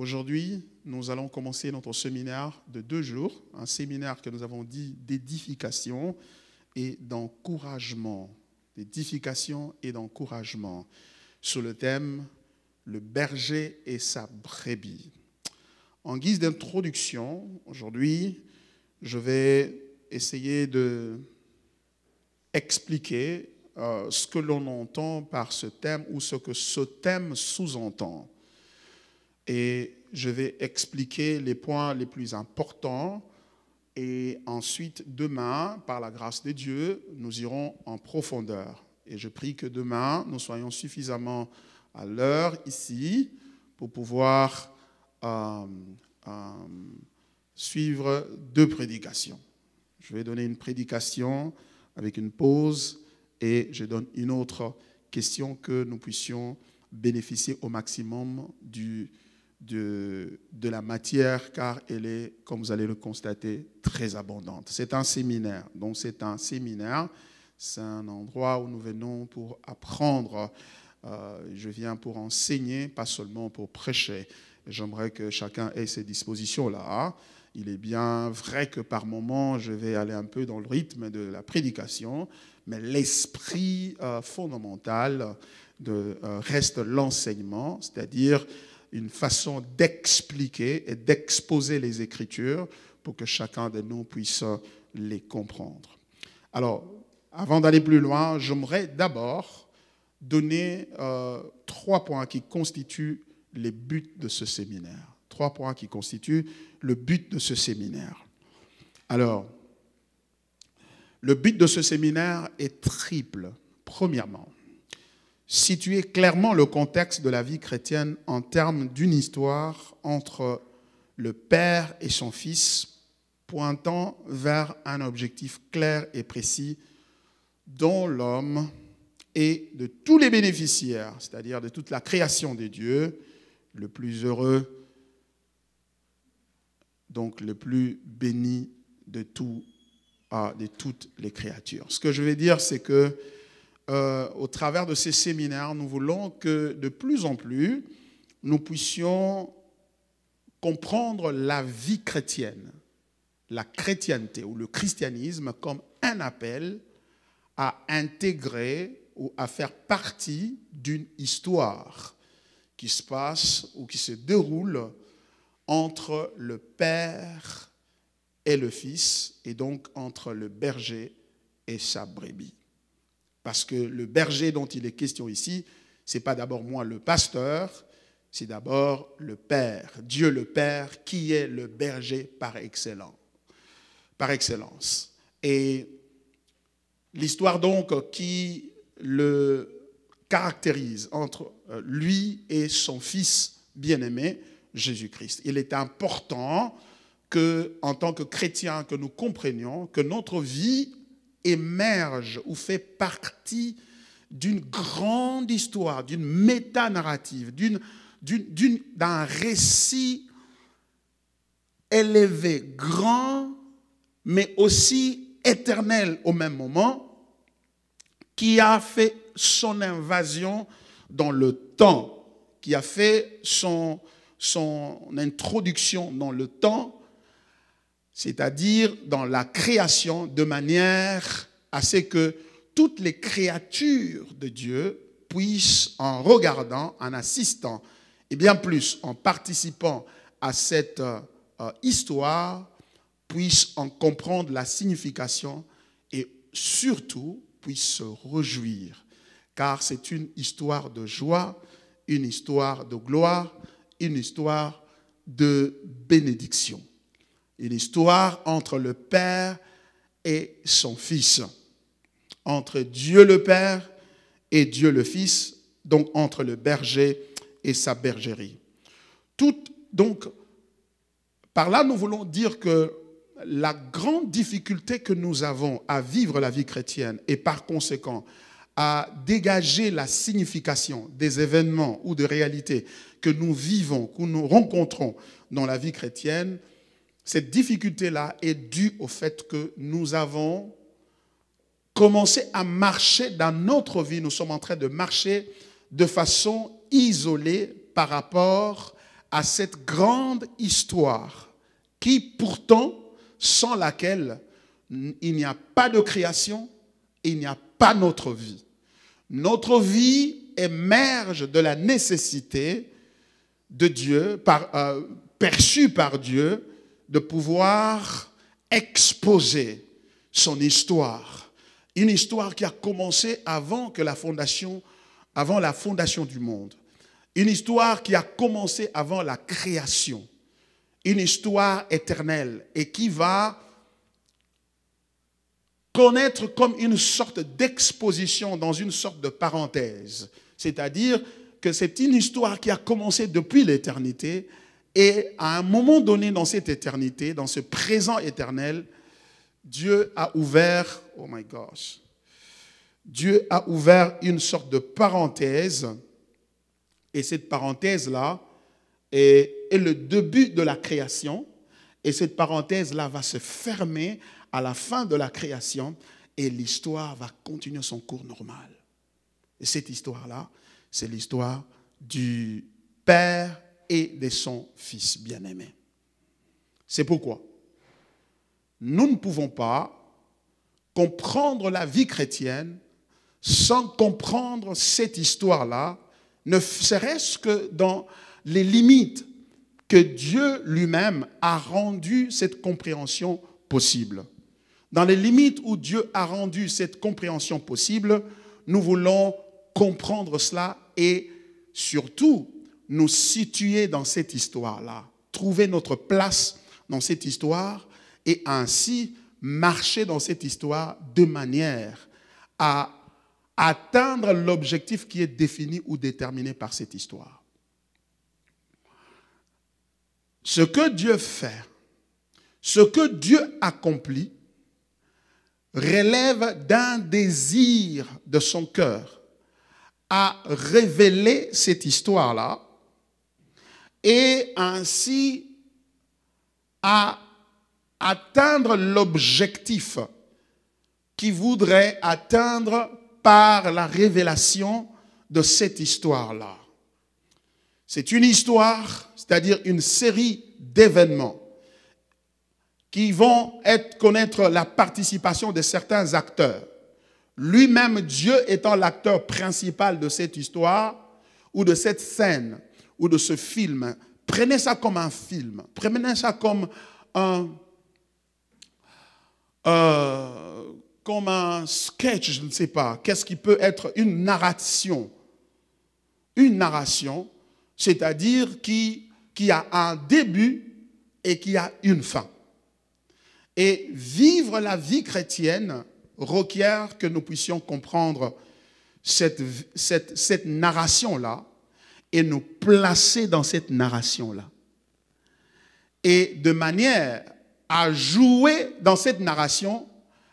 Aujourd'hui, nous allons commencer notre séminaire de 2 jours, un séminaire que nous avons dit d'édification et d'encouragement. D'édification et d'encouragement, sur le thème « Le berger et sa brebis ». En guise d'introduction, aujourd'hui, je vais essayer de expliquer ce que l'on entend par ce thème ou ce que ce thème sous-entend. Et je vais expliquer les points les plus importants et ensuite, demain, par la grâce de Dieu, nous irons en profondeur. Et je prie que demain, nous soyons suffisamment à l'heure ici pour pouvoir suivre 2 prédications. Je vais donner une prédication avec une pause et je donne une autre question que nous puissions bénéficier au maximum de la matière, car elle est, comme vous allez le constater, très abondante. C'est un séminaire. Donc c'est un séminaire, c'est un endroit où nous venons pour apprendre. Je viens pour enseigner, pas seulement pour prêcher. J'aimerais que chacun ait ces dispositions-là. Il est bien vrai que par moments, je vais aller un peu dans le rythme de la prédication, mais l'esprit fondamental reste l'enseignement, c'est-à-dire une façon d'expliquer et d'exposer les Écritures pour que chacun de nous puisse les comprendre. Alors, avant d'aller plus loin, j'aimerais d'abord donner 3 points qui constituent les buts de ce séminaire. 3 points qui constituent le but de ce séminaire. Alors, le but de ce séminaire est triple. Premièrement, situer clairement le contexte de la vie chrétienne en termes d'une histoire entre le Père et son Fils, pointant vers un objectif clair et précis dont l'homme est de tous les bénéficiaires, c'est-à-dire de toute la création de Dieu, le plus heureux, donc le plus béni de toutes les créatures. Ce que je veux dire, c'est que au travers de ces séminaires, nous voulons que de plus en plus, nous puissions comprendre la vie chrétienne, la chrétienté ou le christianisme comme un appel à intégrer ou à faire partie d'une histoire qui se passe ou qui se déroule entre le Père et le Fils, et donc entre le berger et sa brebis. Parce que le berger dont il est question ici, ce n'est pas d'abord moi le pasteur, c'est d'abord le Père, Dieu le Père, qui est le berger par excellence. Et l'histoire donc qui le caractérise entre lui et son Fils bien-aimé, Jésus-Christ. Il est important que, en tant que chrétiens, que nous comprenions que notre vie émerge ou fait partie d'une grande histoire, d'une méta-narrative, d'un récit élevé, grand, mais aussi éternel au même moment, qui a fait son invasion dans le temps, qui a fait son introduction dans le temps, c'est-à-dire dans la création, de manière à ce que toutes les créatures de Dieu puissent, en regardant, en assistant, et bien plus en participant à cette histoire, puissent en comprendre la signification et surtout puissent se réjouir. Car c'est une histoire de joie, une histoire de gloire, une histoire de bénédiction. Une histoire entre le Père et son Fils. Entre Dieu le Père et Dieu le Fils, donc entre le berger et sa bergerie. Donc, par là, nous voulons dire que la grande difficulté que nous avons à vivre la vie chrétienne et par conséquent à dégager la signification des événements ou de réalités que nous vivons, que nous rencontrons dans la vie chrétienne, cette difficulté-là est due au fait que nous avons commencé à marcher dans notre vie. Nous sommes en train de marcher de façon isolée par rapport à cette grande histoire qui pourtant, sans laquelle il n'y a pas de création, il n'y a pas notre vie. Notre vie émerge de la nécessité de Dieu, perçue par Dieu, de pouvoir exposer son histoire. Une histoire qui a commencé avant la fondation du monde. Une histoire qui a commencé avant la création. Une histoire éternelle et qui va connaître comme une sorte d'exposition dans une sorte de parenthèse. C'est-à-dire que c'est une histoire qui a commencé depuis l'éternité et à un moment donné dans cette éternité, dans ce présent éternel, Dieu a ouvert, oh my gosh, Dieu a ouvert une sorte de parenthèse et cette parenthèse-là est le début de la création et cette parenthèse-là va se fermer à la fin de la création et l'histoire va continuer son cours normal. Et cette histoire-là, c'est l'histoire du Père et de son Fils bien-aimé. C'est pourquoi nous ne pouvons pas comprendre la vie chrétienne sans comprendre cette histoire-là, ne serait-ce que dans les limites que Dieu lui-même a rendu cette compréhension possible. Dans les limites où Dieu a rendu cette compréhension possible, nous voulons comprendre cela et surtout nous situer dans cette histoire-là, trouver notre place dans cette histoire et ainsi marcher dans cette histoire de manière à atteindre l'objectif qui est défini ou déterminé par cette histoire. Ce que Dieu fait, ce que Dieu accomplit, relève d'un désir de son cœur à révéler cette histoire-là et ainsi à atteindre l'objectif qu'il voudrait atteindre par la révélation de cette histoire-là. C'est une histoire, c'est-à-dire une série d'événements qui vont connaître la participation de certains acteurs. Lui-même, Dieu étant l'acteur principal de cette histoire, ou de cette scène, ou de ce film. Prenez ça comme un film. Prenez ça comme un sketch, je ne sais pas. Qu'est-ce qui peut être une narration? Une narration, c'est-à-dire qui a un début et qui a une fin. Et vivre la vie chrétienne requiert que nous puissions comprendre cette narration-là et nous placer dans cette narration-là. Et de manière à jouer dans cette narration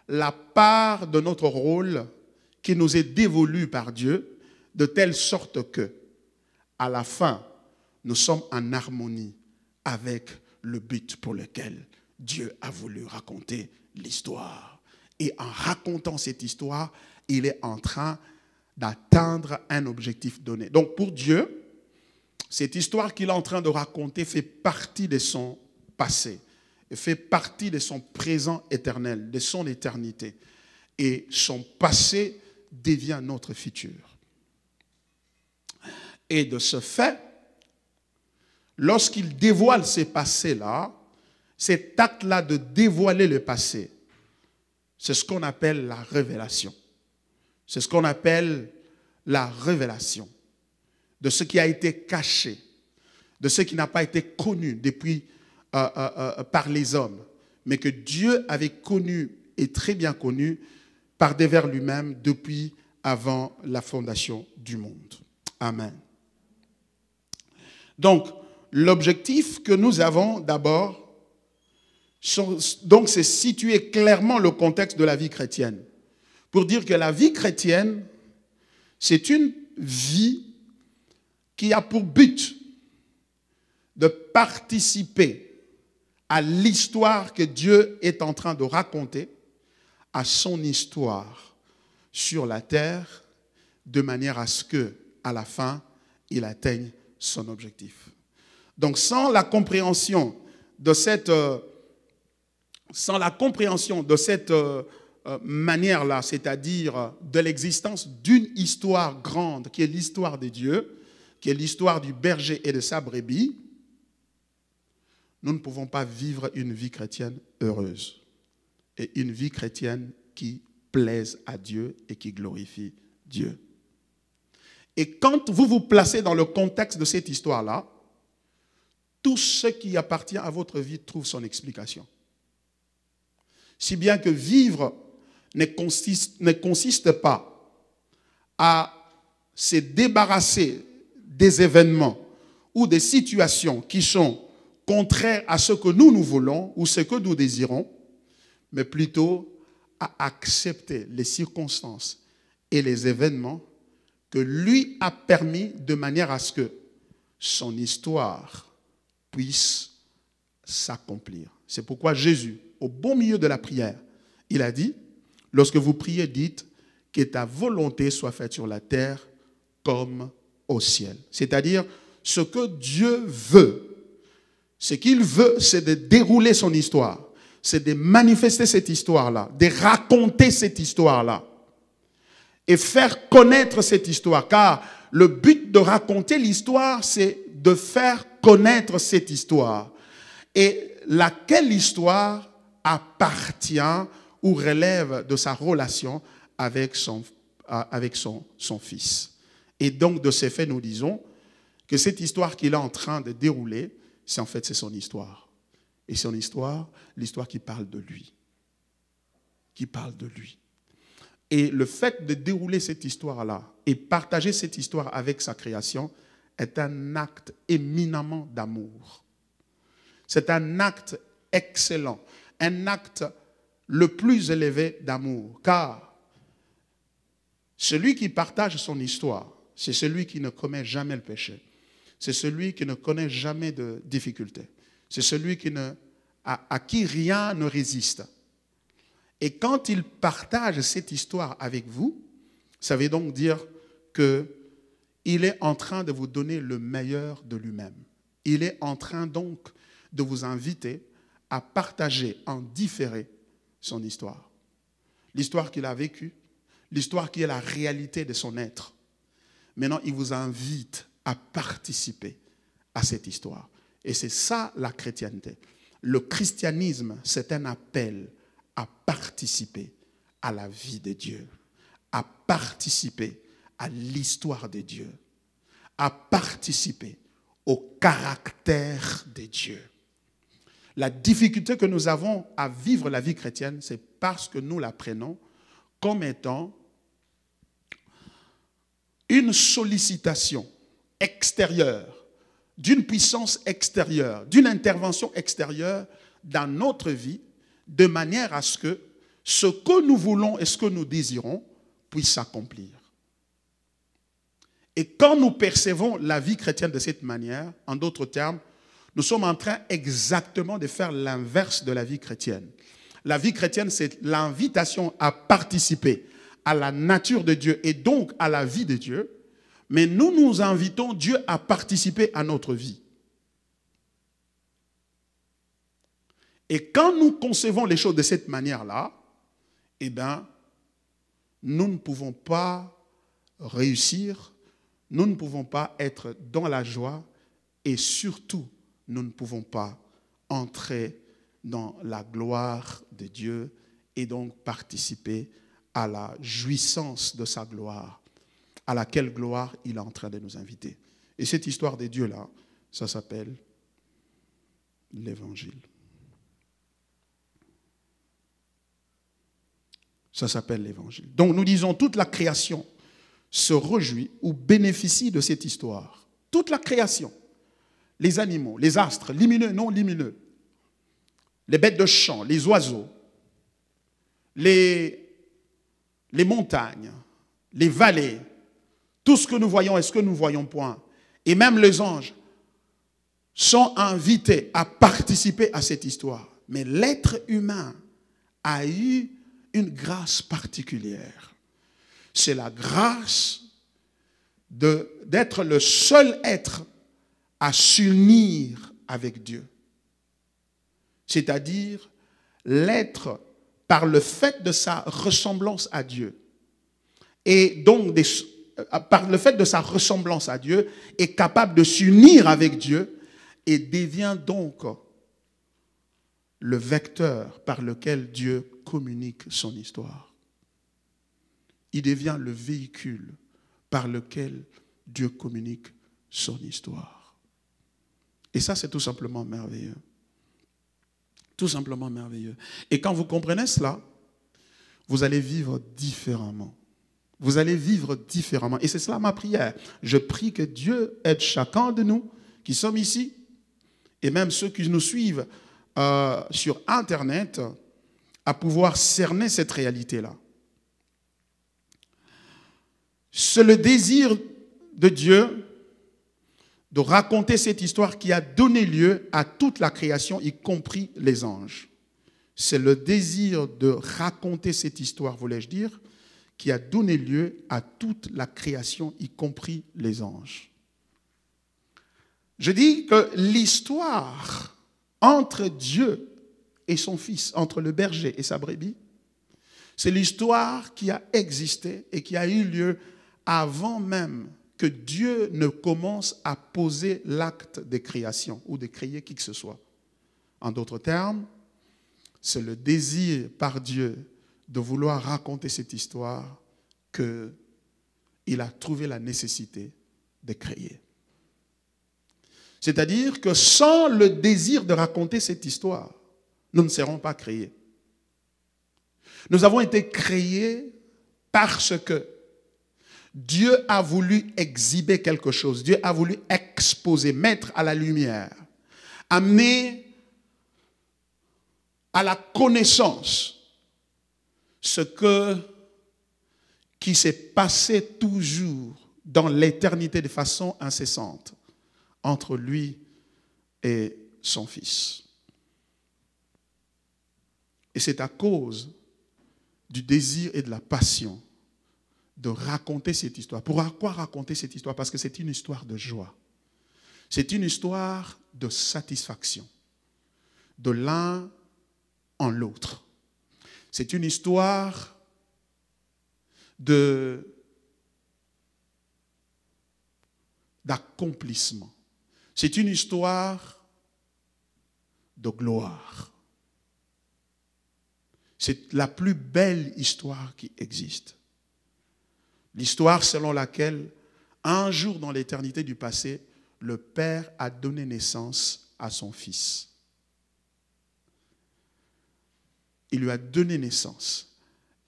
la part de notre rôle qui nous est dévolu par Dieu, de telle sorte que, à la fin, nous sommes en harmonie avec le but pour lequel Dieu a voulu raconter l'histoire. Et en racontant cette histoire, il est en train d'atteindre un objectif donné. Donc pour Dieu, cette histoire qu'il est en train de raconter fait partie de son passé, fait partie de son présent éternel, de son éternité. Et son passé devient notre futur. Et de ce fait, lorsqu'il dévoile ces passés-là, cet acte-là de dévoiler le passé, c'est ce qu'on appelle la révélation. C'est ce qu'on appelle la révélation de ce qui a été caché, de ce qui n'a pas été connu depuis par les hommes, mais que Dieu avait connu et très bien connu par devers lui-même depuis avant la fondation du monde. Amen. Donc, l'objectif que nous avons d'abord, c'est situer clairement le contexte de la vie chrétienne. Pour dire que la vie chrétienne, c'est une vie qui a pour but de participer à l'histoire que Dieu est en train de raconter, à son histoire sur la terre, de manière à ce que, à la fin, il atteigne son objectif. Donc sans la compréhension de cette, manière-là, c'est-à-dire de l'existence d'une histoire grande, qui est l'histoire de Dieu, qui est l'histoire du berger et de sa brebis, nous ne pouvons pas vivre une vie chrétienne heureuse et une vie chrétienne qui plaise à Dieu et qui glorifie Dieu. Et quand vous vous placez dans le contexte de cette histoire-là, tout ce qui appartient à votre vie trouve son explication. Si bien que vivre ne consiste pas à se débarrasser des événements ou des situations qui sont contraires à ce que nous voulons ou ce que nous désirons, mais plutôt à accepter les circonstances et les événements que lui a permis de manière à ce que son histoire puisse s'accomplir. C'est pourquoi Jésus, au beau milieu de la prière, il a dit, lorsque vous priez, dites que ta volonté soit faite sur la terre comme au ciel. C'est-à-dire, ce que Dieu veut, ce qu'il veut, c'est de dérouler son histoire, c'est de manifester cette histoire-là, de raconter cette histoire-là et faire connaître cette histoire. Car le but de raconter l'histoire, c'est de faire connaître cette histoire. Et laquelle histoire appartient ou relève de sa relation avec son fils. Et donc, de ces faits, nous disons que cette histoire qu'il est en train de dérouler, c'est son histoire. Et son histoire, l'histoire qui parle de lui. Qui parle de lui. Et le fait de dérouler cette histoire-là et partager cette histoire avec sa création est un acte éminemment d'amour. C'est un acte excellent, un acte le plus élevé d'amour. Car celui qui partage son histoire, c'est celui qui ne commet jamais le péché. C'est celui qui ne connaît jamais de difficultés. C'est celui à qui rien ne résiste. Et quand il partage cette histoire avec vous, ça veut donc dire qu'il est en train de vous donner le meilleur de lui-même. Il est en train donc de vous inviter à partager en différé son histoire. L'histoire qu'il a vécue, l'histoire qui est la réalité de son être. Maintenant, il vous invite à participer à cette histoire. Et c'est ça la chrétienté. Le christianisme, c'est un appel à participer à la vie de Dieu, à participer à l'histoire de Dieu, à participer au caractère de Dieu. La difficulté que nous avons à vivre la vie chrétienne, c'est parce que nous la prenons comme étant une sollicitation extérieure, d'une puissance extérieure, d'une intervention extérieure dans notre vie, de manière à ce que ce que nous voulons et ce que nous désirons puisse s'accomplir. Et quand nous percevons la vie chrétienne de cette manière, en d'autres termes, nous sommes en train exactement de faire l'inverse de la vie chrétienne. La vie chrétienne, c'est l'invitation à participer à la nature de Dieu et donc à la vie de Dieu. Mais nous invitons Dieu à participer à notre vie. Et quand nous concevons les choses de cette manière-là, eh bien, nous ne pouvons pas réussir, nous ne pouvons pas être dans la joie et surtout, nous ne pouvons pas entrer dans la gloire de Dieu et donc participer à la jouissance de sa gloire, à laquelle gloire il est en train de nous inviter. Et cette histoire de Dieu-là, ça s'appelle l'Évangile. Ça s'appelle l'Évangile. Donc nous disons, toute la création se réjouit ou bénéficie de cette histoire. Toute la création. Les animaux, les astres, lumineux, non lumineux, les bêtes de champ, les oiseaux, les montagnes, les vallées, tout ce que nous voyons et ce que nous ne voyons point, et même les anges, sont invités à participer à cette histoire. Mais l'être humain a eu une grâce particulière. C'est la grâce d'être le seul être à s'unir avec Dieu. C'est-à-dire l'être par le fait de sa ressemblance à Dieu. Et donc, par le fait de sa ressemblance à Dieu, est capable de s'unir avec Dieu et devient donc le vecteur par lequel Dieu communique son histoire. Il devient le véhicule par lequel Dieu communique son histoire. Et ça, c'est tout simplement merveilleux. Tout simplement merveilleux. Et quand vous comprenez cela, vous allez vivre différemment. Vous allez vivre différemment. Et c'est cela ma prière. Je prie que Dieu aide chacun de nous qui sommes ici, et même ceux qui nous suivent sur Internet, à pouvoir cerner cette réalité-là. C'est le désir de Dieu de raconter cette histoire qui a donné lieu à toute la création, y compris les anges. C'est le désir de raconter cette histoire, voulais-je dire, qui a donné lieu à toute la création, y compris les anges. Je dis que l'histoire entre Dieu et son fils, entre le berger et sa brebis, c'est l'histoire qui a existé et qui a eu lieu avant même que Dieu ne commence à poser l'acte de création ou de créer qui que ce soit. En d'autres termes, c'est le désir par Dieu de vouloir raconter cette histoire qu'il a trouvé la nécessité de créer. C'est-à-dire que sans le désir de raconter cette histoire, nous ne serons pas créés. Nous avons été créés parce que Dieu a voulu exhiber quelque chose. Dieu a voulu exposer, mettre à la lumière, amener à la connaissance ce qui s'est passé toujours dans l'éternité de façon incessante entre lui et son fils. Et c'est à cause du désir et de la passion de raconter cette histoire. Pourquoi raconter cette histoire? Parce que c'est une histoire de joie. C'est une histoire de satisfaction. De l'un en l'autre. C'est une histoire d'accomplissement. C'est une histoire de gloire. C'est la plus belle histoire qui existe. L'histoire selon laquelle, un jour dans l'éternité du passé, le Père a donné naissance à son Fils. Il lui a donné naissance.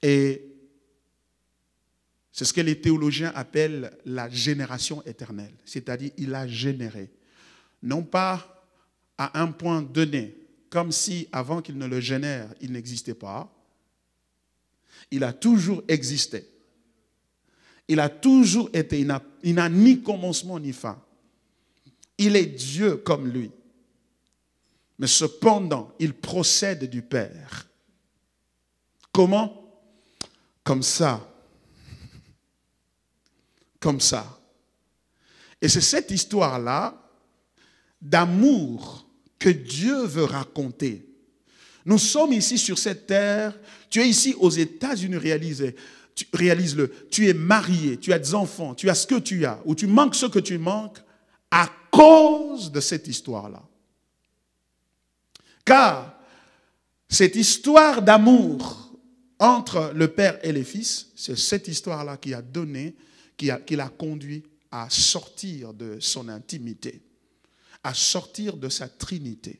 Et c'est ce que les théologiens appellent la génération éternelle. C'est-à-dire, il a généré. Non pas à un point donné, comme si avant qu'il ne le génère, il n'existait pas. Il a toujours existé. Il a toujours été, il n'a ni commencement ni fin. Il est Dieu comme lui. Mais cependant, il procède du Père. Comment? Comme ça. Comme ça. Et c'est cette histoire-là d'amour que Dieu veut raconter. Nous sommes ici sur cette terre. Tu es ici aux États-Unis, réalise-le. Tu es marié, tu as des enfants, tu as ce que tu as, ou tu manques ce que tu manques à cause de cette histoire-là. Car cette histoire d'amour entre le Père et le Fils, c'est cette histoire-là qui a donné, qui l'a conduit à sortir de son intimité, à sortir de sa trinité,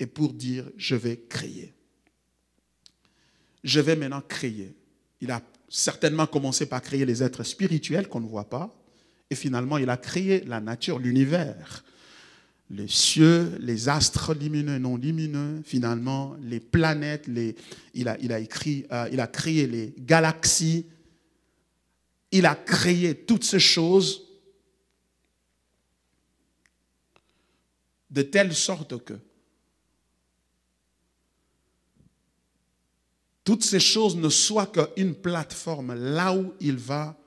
et pour dire, je vais créer. Je vais maintenant créer. Il a certainement commencé par créer les êtres spirituels qu'on ne voit pas, et finalement, il a créé la nature, l'univers, les cieux, les astres lumineux, non lumineux, finalement, les planètes, il a créé les galaxies, il a créé toutes ces choses de telle sorte que toutes ces choses ne soient qu'une plateforme là où il va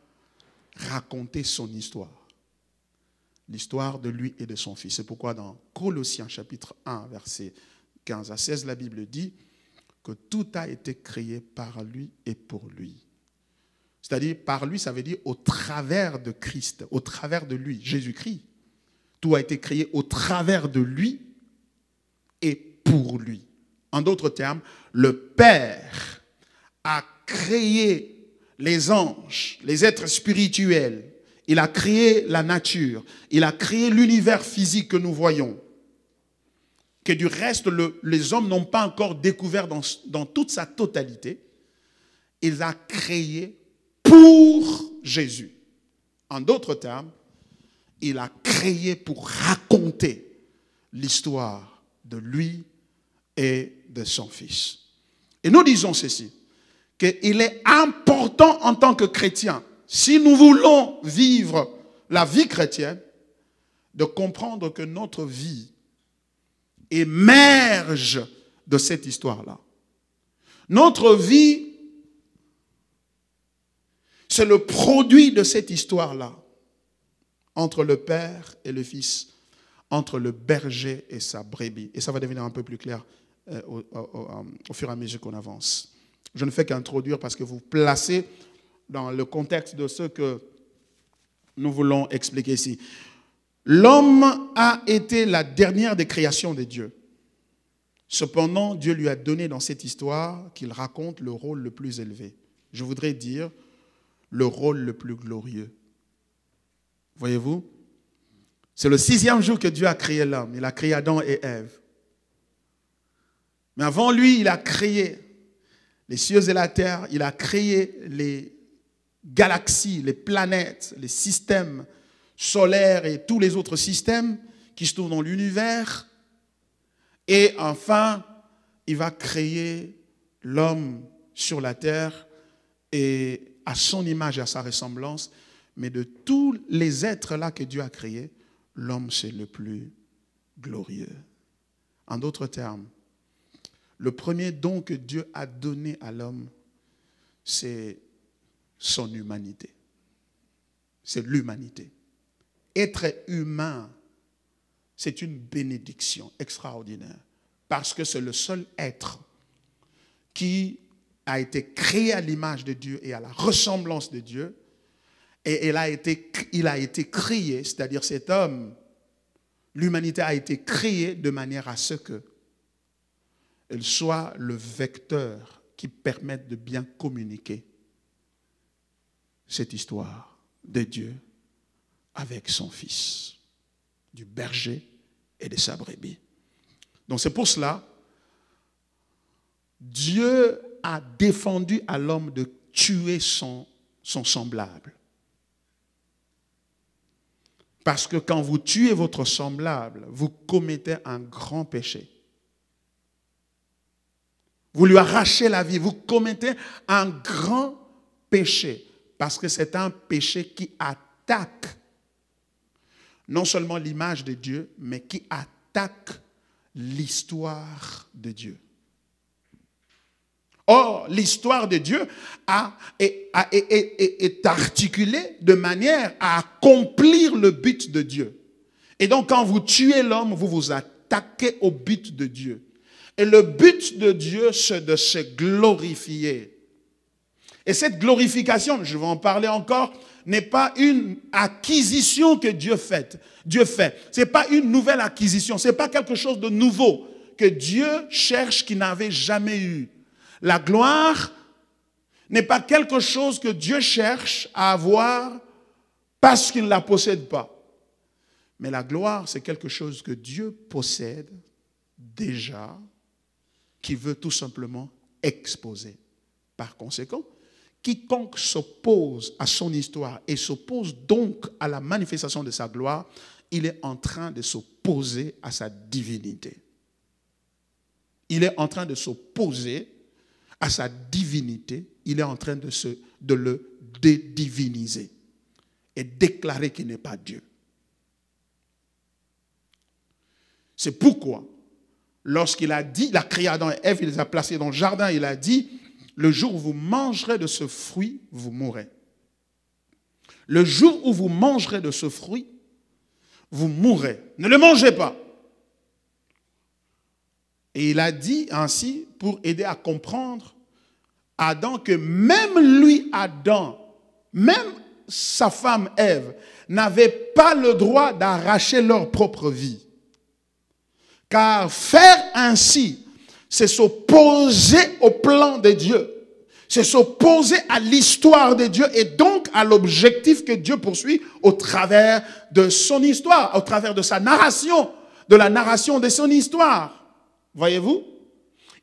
raconter son histoire. l'histoire de lui et de son Fils. C'est pourquoi dans Colossiens chapitre 1, versets 15 à 16, la Bible dit que tout a été créé par lui et pour lui. C'est-à-dire, par lui, ça veut dire au travers de Christ, au travers de lui, Jésus-Christ. Tout a été créé au travers de lui et pour lui. En d'autres termes, le Père a créé les anges, les êtres spirituels. Il a créé la nature. Il a créé l'univers physique que nous voyons. Que du reste, les hommes n'ont pas encore découvert dans toute sa totalité. Il a créé pour Jésus. En d'autres termes, il a créé pour raconter l'histoire de lui et de son Fils. Et nous disons ceci, qu'il est important en tant que chrétien, si nous voulons vivre la vie chrétienne, de comprendre que notre vie émerge de cette histoire-là. Notre vie, c'est le produit de cette histoire-là, entre le Père et le Fils, entre le berger et sa brebis. Et ça va devenir un peu plus clair au fur et à mesure qu'on avance. Je ne fais qu'introduire parce que vous placez dans le contexte de ce que nous voulons expliquer ici. L'homme a été la dernière des créations de Dieu. Cependant, Dieu lui a donné dans cette histoire qu'il raconte le rôle le plus élevé. Je voudrais dire le rôle le plus glorieux. Voyez-vous? C'est le 6e jour que Dieu a créé l'homme. Il a créé Adam et Ève. Mais avant lui, il a créé les cieux et la terre. Il a créé les galaxies, les planètes, les systèmes solaires et tous les autres systèmes qui se trouvent dans l'univers. Et enfin, il va créer l'homme sur la terre et à son image et à sa ressemblance. Mais de tous les êtres là que Dieu a créés, l'homme c'est le plus glorieux. En d'autres termes, le premier don que Dieu a donné à l'homme, c'est son humanité. C'est l'humanité. Être humain, c'est une bénédiction extraordinaire. Parce que c'est le seul être qui a été créé à l'image de Dieu et à la ressemblance de Dieu. Et il a été créé, c'est-à-dire cet homme, l'humanité a été créée de manière à ce qu'elle soit le vecteur qui permette de bien communiquer cette histoire de Dieu avec son Fils, du berger et de sa brebis. Donc c'est pour cela, Dieu a défendu à l'homme de tuer son semblable. Parce que quand vous tuez votre semblable, vous commettez un grand péché. Vous lui arrachez la vie, vous commettez un grand péché. Parce que c'est un péché qui attaque non seulement l'image de Dieu, mais qui attaque l'histoire de Dieu. Or, l'histoire de Dieu est articulée de manière à accomplir le but de Dieu. Et donc, quand vous tuez l'homme, vous vous attaquez au but de Dieu. Et le but de Dieu, c'est de se glorifier. Et cette glorification, je vais en parler encore, n'est pas une acquisition que Dieu fait. Ce n'est pas une nouvelle acquisition. Ce n'est pas quelque chose de nouveau que Dieu cherche qu'il n'avait jamais eu. La gloire n'est pas quelque chose que Dieu cherche à avoir parce qu'il ne la possède pas. Mais la gloire, c'est quelque chose que Dieu possède déjà, qui veut tout simplement exposer. Par conséquent, quiconque s'oppose à son histoire et s'oppose donc à la manifestation de sa gloire, il est en train de s'opposer à sa divinité. Il est en train de s'opposer à sa divinité, il est en train de le dédiviniser et déclarer qu'il n'est pas Dieu. C'est pourquoi, lorsqu'il a dit, il a créé Adam et Ève, il les a placés dans le jardin, il a dit, le jour où vous mangerez de ce fruit, vous mourrez. Le jour où vous mangerez de ce fruit, vous mourrez. Ne le mangez pas. Et il a dit ainsi pour aider à comprendre Adam que même lui, Adam, même sa femme Ève, n'avaient pas le droit d'arracher leur propre vie. Car faire ainsi, c'est s'opposer au plan de Dieu. C'est s'opposer à l'histoire de Dieu et donc à l'objectif que Dieu poursuit au travers de son histoire, au travers de sa narration, de la narration de son histoire. Voyez-vous?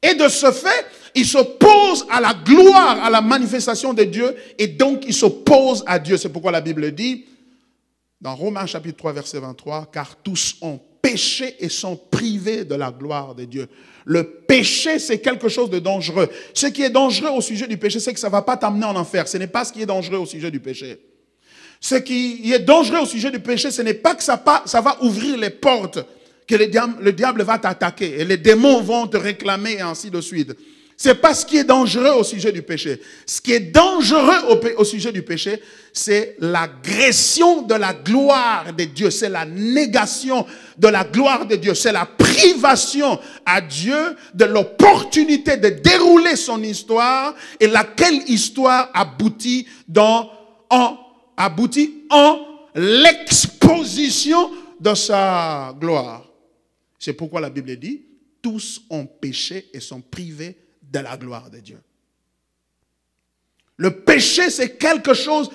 Et de ce fait, il s'oppose à la gloire, à la manifestation de Dieu et donc il s'oppose à Dieu. C'est pourquoi la Bible dit, dans Romains chapitre 3, verset 23, « Car tous ont péché et sont privés de la gloire de Dieu. » Le péché, c'est quelque chose de dangereux. Ce qui est dangereux au sujet du péché, c'est que ça ne va pas t'amener en enfer. Ce n'est pas ce qui est dangereux au sujet du péché. Ce qui est dangereux au sujet du péché, ce n'est pas que ça va ouvrir les portes, que le diable va t'attaquer et les démons vont te réclamer et ainsi de suite. Ce n'est pas ce qui est dangereux au sujet du péché. Ce qui est dangereux au sujet du péché, c'est l'agression de la gloire de Dieu. C'est la négation de la gloire de Dieu. C'est la privation à Dieu de l'opportunité de dérouler son histoire et laquelle histoire aboutit en l'exposition de sa gloire. C'est pourquoi la Bible dit, tous ont péché et sont privés de la gloire de Dieu. Le péché, c'est quelque chose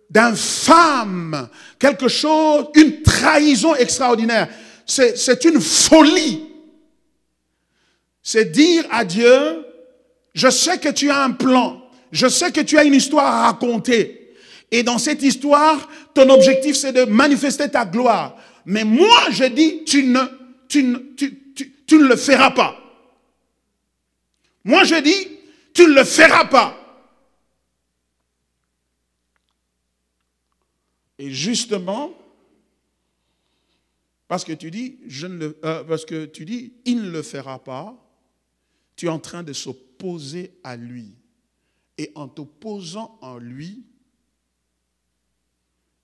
d'infâme, quelque chose, une trahison extraordinaire. C'est une folie. C'est dire à Dieu, je sais que tu as un plan, je sais que tu as une histoire à raconter. Et dans cette histoire, ton objectif, c'est de manifester ta gloire. Mais moi, je dis, tu ne le feras pas. Moi, je dis, tu ne le feras pas. Et justement, parce que tu dis, il ne le fera pas, tu es en train de s'opposer à lui. Et en t'opposant à lui,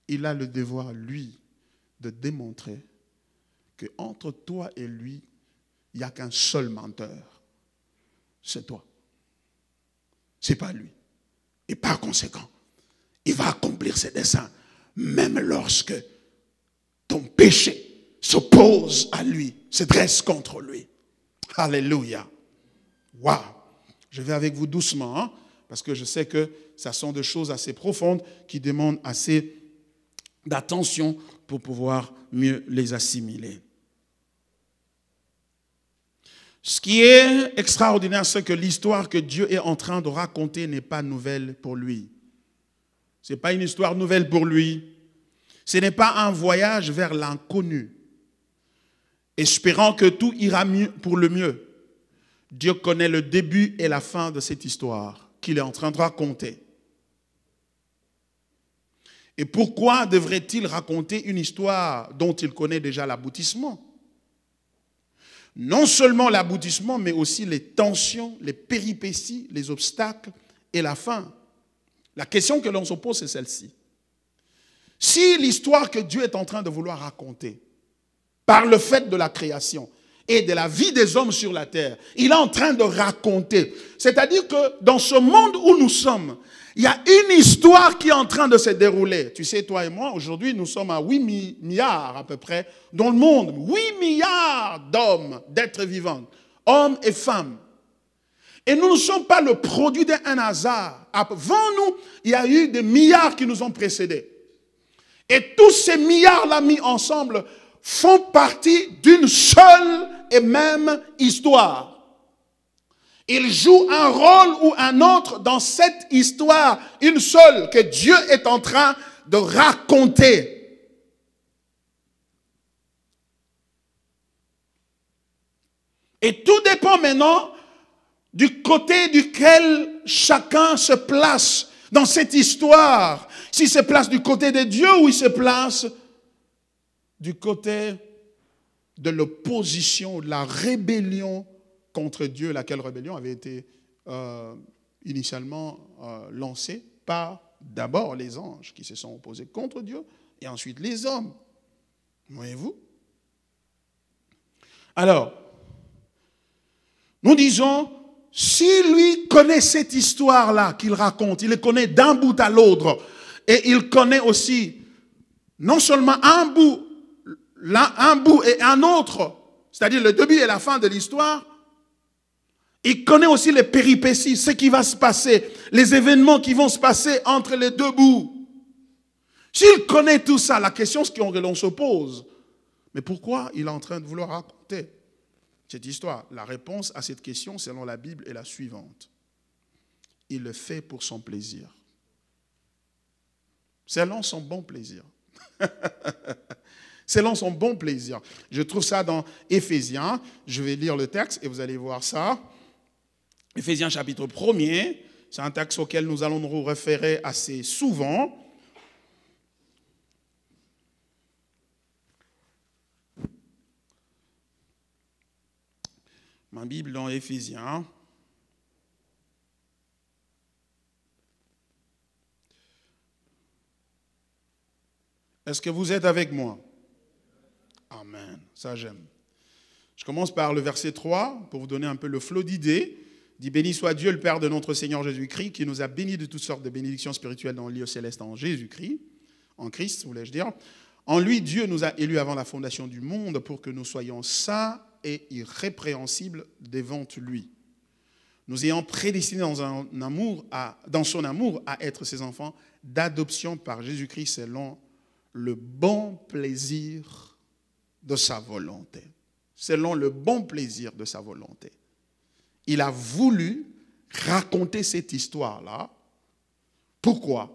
il a le devoir, lui, de démontrer qu'entre toi et lui, il n'y a qu'un seul menteur. C'est toi. Ce n'est pas lui. Et par conséquent, il va accomplir ses desseins, même lorsque ton péché s'oppose à lui, se dresse contre lui. Alléluia. Waouh. Je vais avec vous doucement, hein, parce que je sais que ça sont des choses assez profondes qui demandent assez d'attention pour pouvoir mieux les assimiler. Ce qui est extraordinaire, c'est que l'histoire que Dieu est en train de raconter n'est pas nouvelle pour lui. Ce n'est pas une histoire nouvelle pour lui. Ce n'est pas un voyage vers l'inconnu, espérant que tout ira mieux pour le mieux. Dieu connaît le début et la fin de cette histoire qu'il est en train de raconter. Et pourquoi devrait-il raconter une histoire dont il connaît déjà l'aboutissement? Non seulement l'aboutissement, mais aussi les tensions, les péripéties, les obstacles et la fin. La question que l'on se pose, c'est celle-ci. Si l'histoire que Dieu est en train de vouloir raconter, par le fait de la création et de la vie des hommes sur la terre, il est en train de raconter. C'est-à-dire que dans ce monde où nous sommes, il y a une histoire qui est en train de se dérouler. Tu sais, toi et moi, aujourd'hui, nous sommes à 8 milliards à peu près dans le monde. 8 milliards d'hommes, d'êtres vivants, hommes et femmes. Et nous ne sommes pas le produit d'un hasard. Avant nous, il y a eu des milliards qui nous ont précédés. Et tous ces milliards-là mis ensemble font partie d'une seule et même histoire. Ils jouent un rôle ou un autre dans cette histoire, une seule, que Dieu est en train de raconter. Et tout dépend maintenant du côté duquel chacun se place dans cette histoire. S'il se place du côté de Dieu ou il se place du côté de l'opposition, de la rébellion contre Dieu, laquelle rébellion avait été initialement lancée par d'abord les anges qui se sont opposés contre Dieu et ensuite les hommes. Voyez-vous? Alors, nous disons, si lui connaît cette histoire-là qu'il raconte, il le connaît d'un bout à l'autre, et il connaît aussi non seulement un bout et un autre, c'est-à-dire le début et la fin de l'histoire, il connaît aussi les péripéties, ce qui va se passer, les événements qui vont se passer entre les deux bouts. S'il connaît tout ça, la question que l'on se pose, mais pourquoi il est en train de vouloir raconter cette histoire? La réponse à cette question, selon la Bible, est la suivante. Il le fait pour son plaisir. Selon son bon plaisir. Selon son bon plaisir. Je trouve ça dans Éphésiens. Je vais lire le texte et vous allez voir ça. Éphésiens chapitre 1er. C'est un texte auquel nous allons nous référer assez souvent. Ma Bible dans Éphésiens. Est-ce que vous êtes avec moi? Amen. Ça, j'aime. Je commence par le verset 3 pour vous donner un peu le flot d'idées. Il dit: béni soit Dieu, le Père de notre Seigneur Jésus-Christ, qui nous a bénis de toutes sortes de bénédictions spirituelles dans le lieu céleste en Jésus-Christ, en Christ, voulais-je dire. En lui, Dieu nous a élus avant la fondation du monde pour que nous soyons saints et irrépréhensibles devant lui. Nous ayant prédestinés dans son amour à être ses enfants d'adoption par Jésus-Christ selon le bon plaisir de sa volonté. Selon le bon plaisir de sa volonté. Il a voulu raconter cette histoire-là. Pourquoi?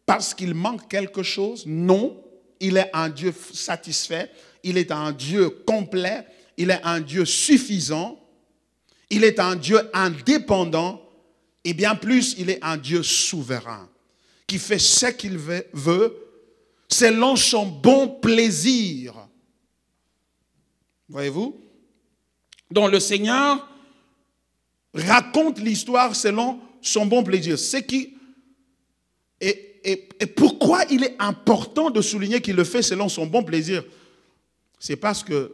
Parce qu'il manque quelque chose? Non. Il est un Dieu satisfait. Il est un Dieu complet. Il est un Dieu suffisant. Il est un Dieu indépendant. Et bien plus, il est un Dieu souverain. Qui fait ce qu'il veut selon son bon plaisir. Voyez-vous? Donc le Seigneur raconte l'histoire selon son bon plaisir. Et pourquoi il est important de souligner qu'il le fait selon son bon plaisir? C'est parce que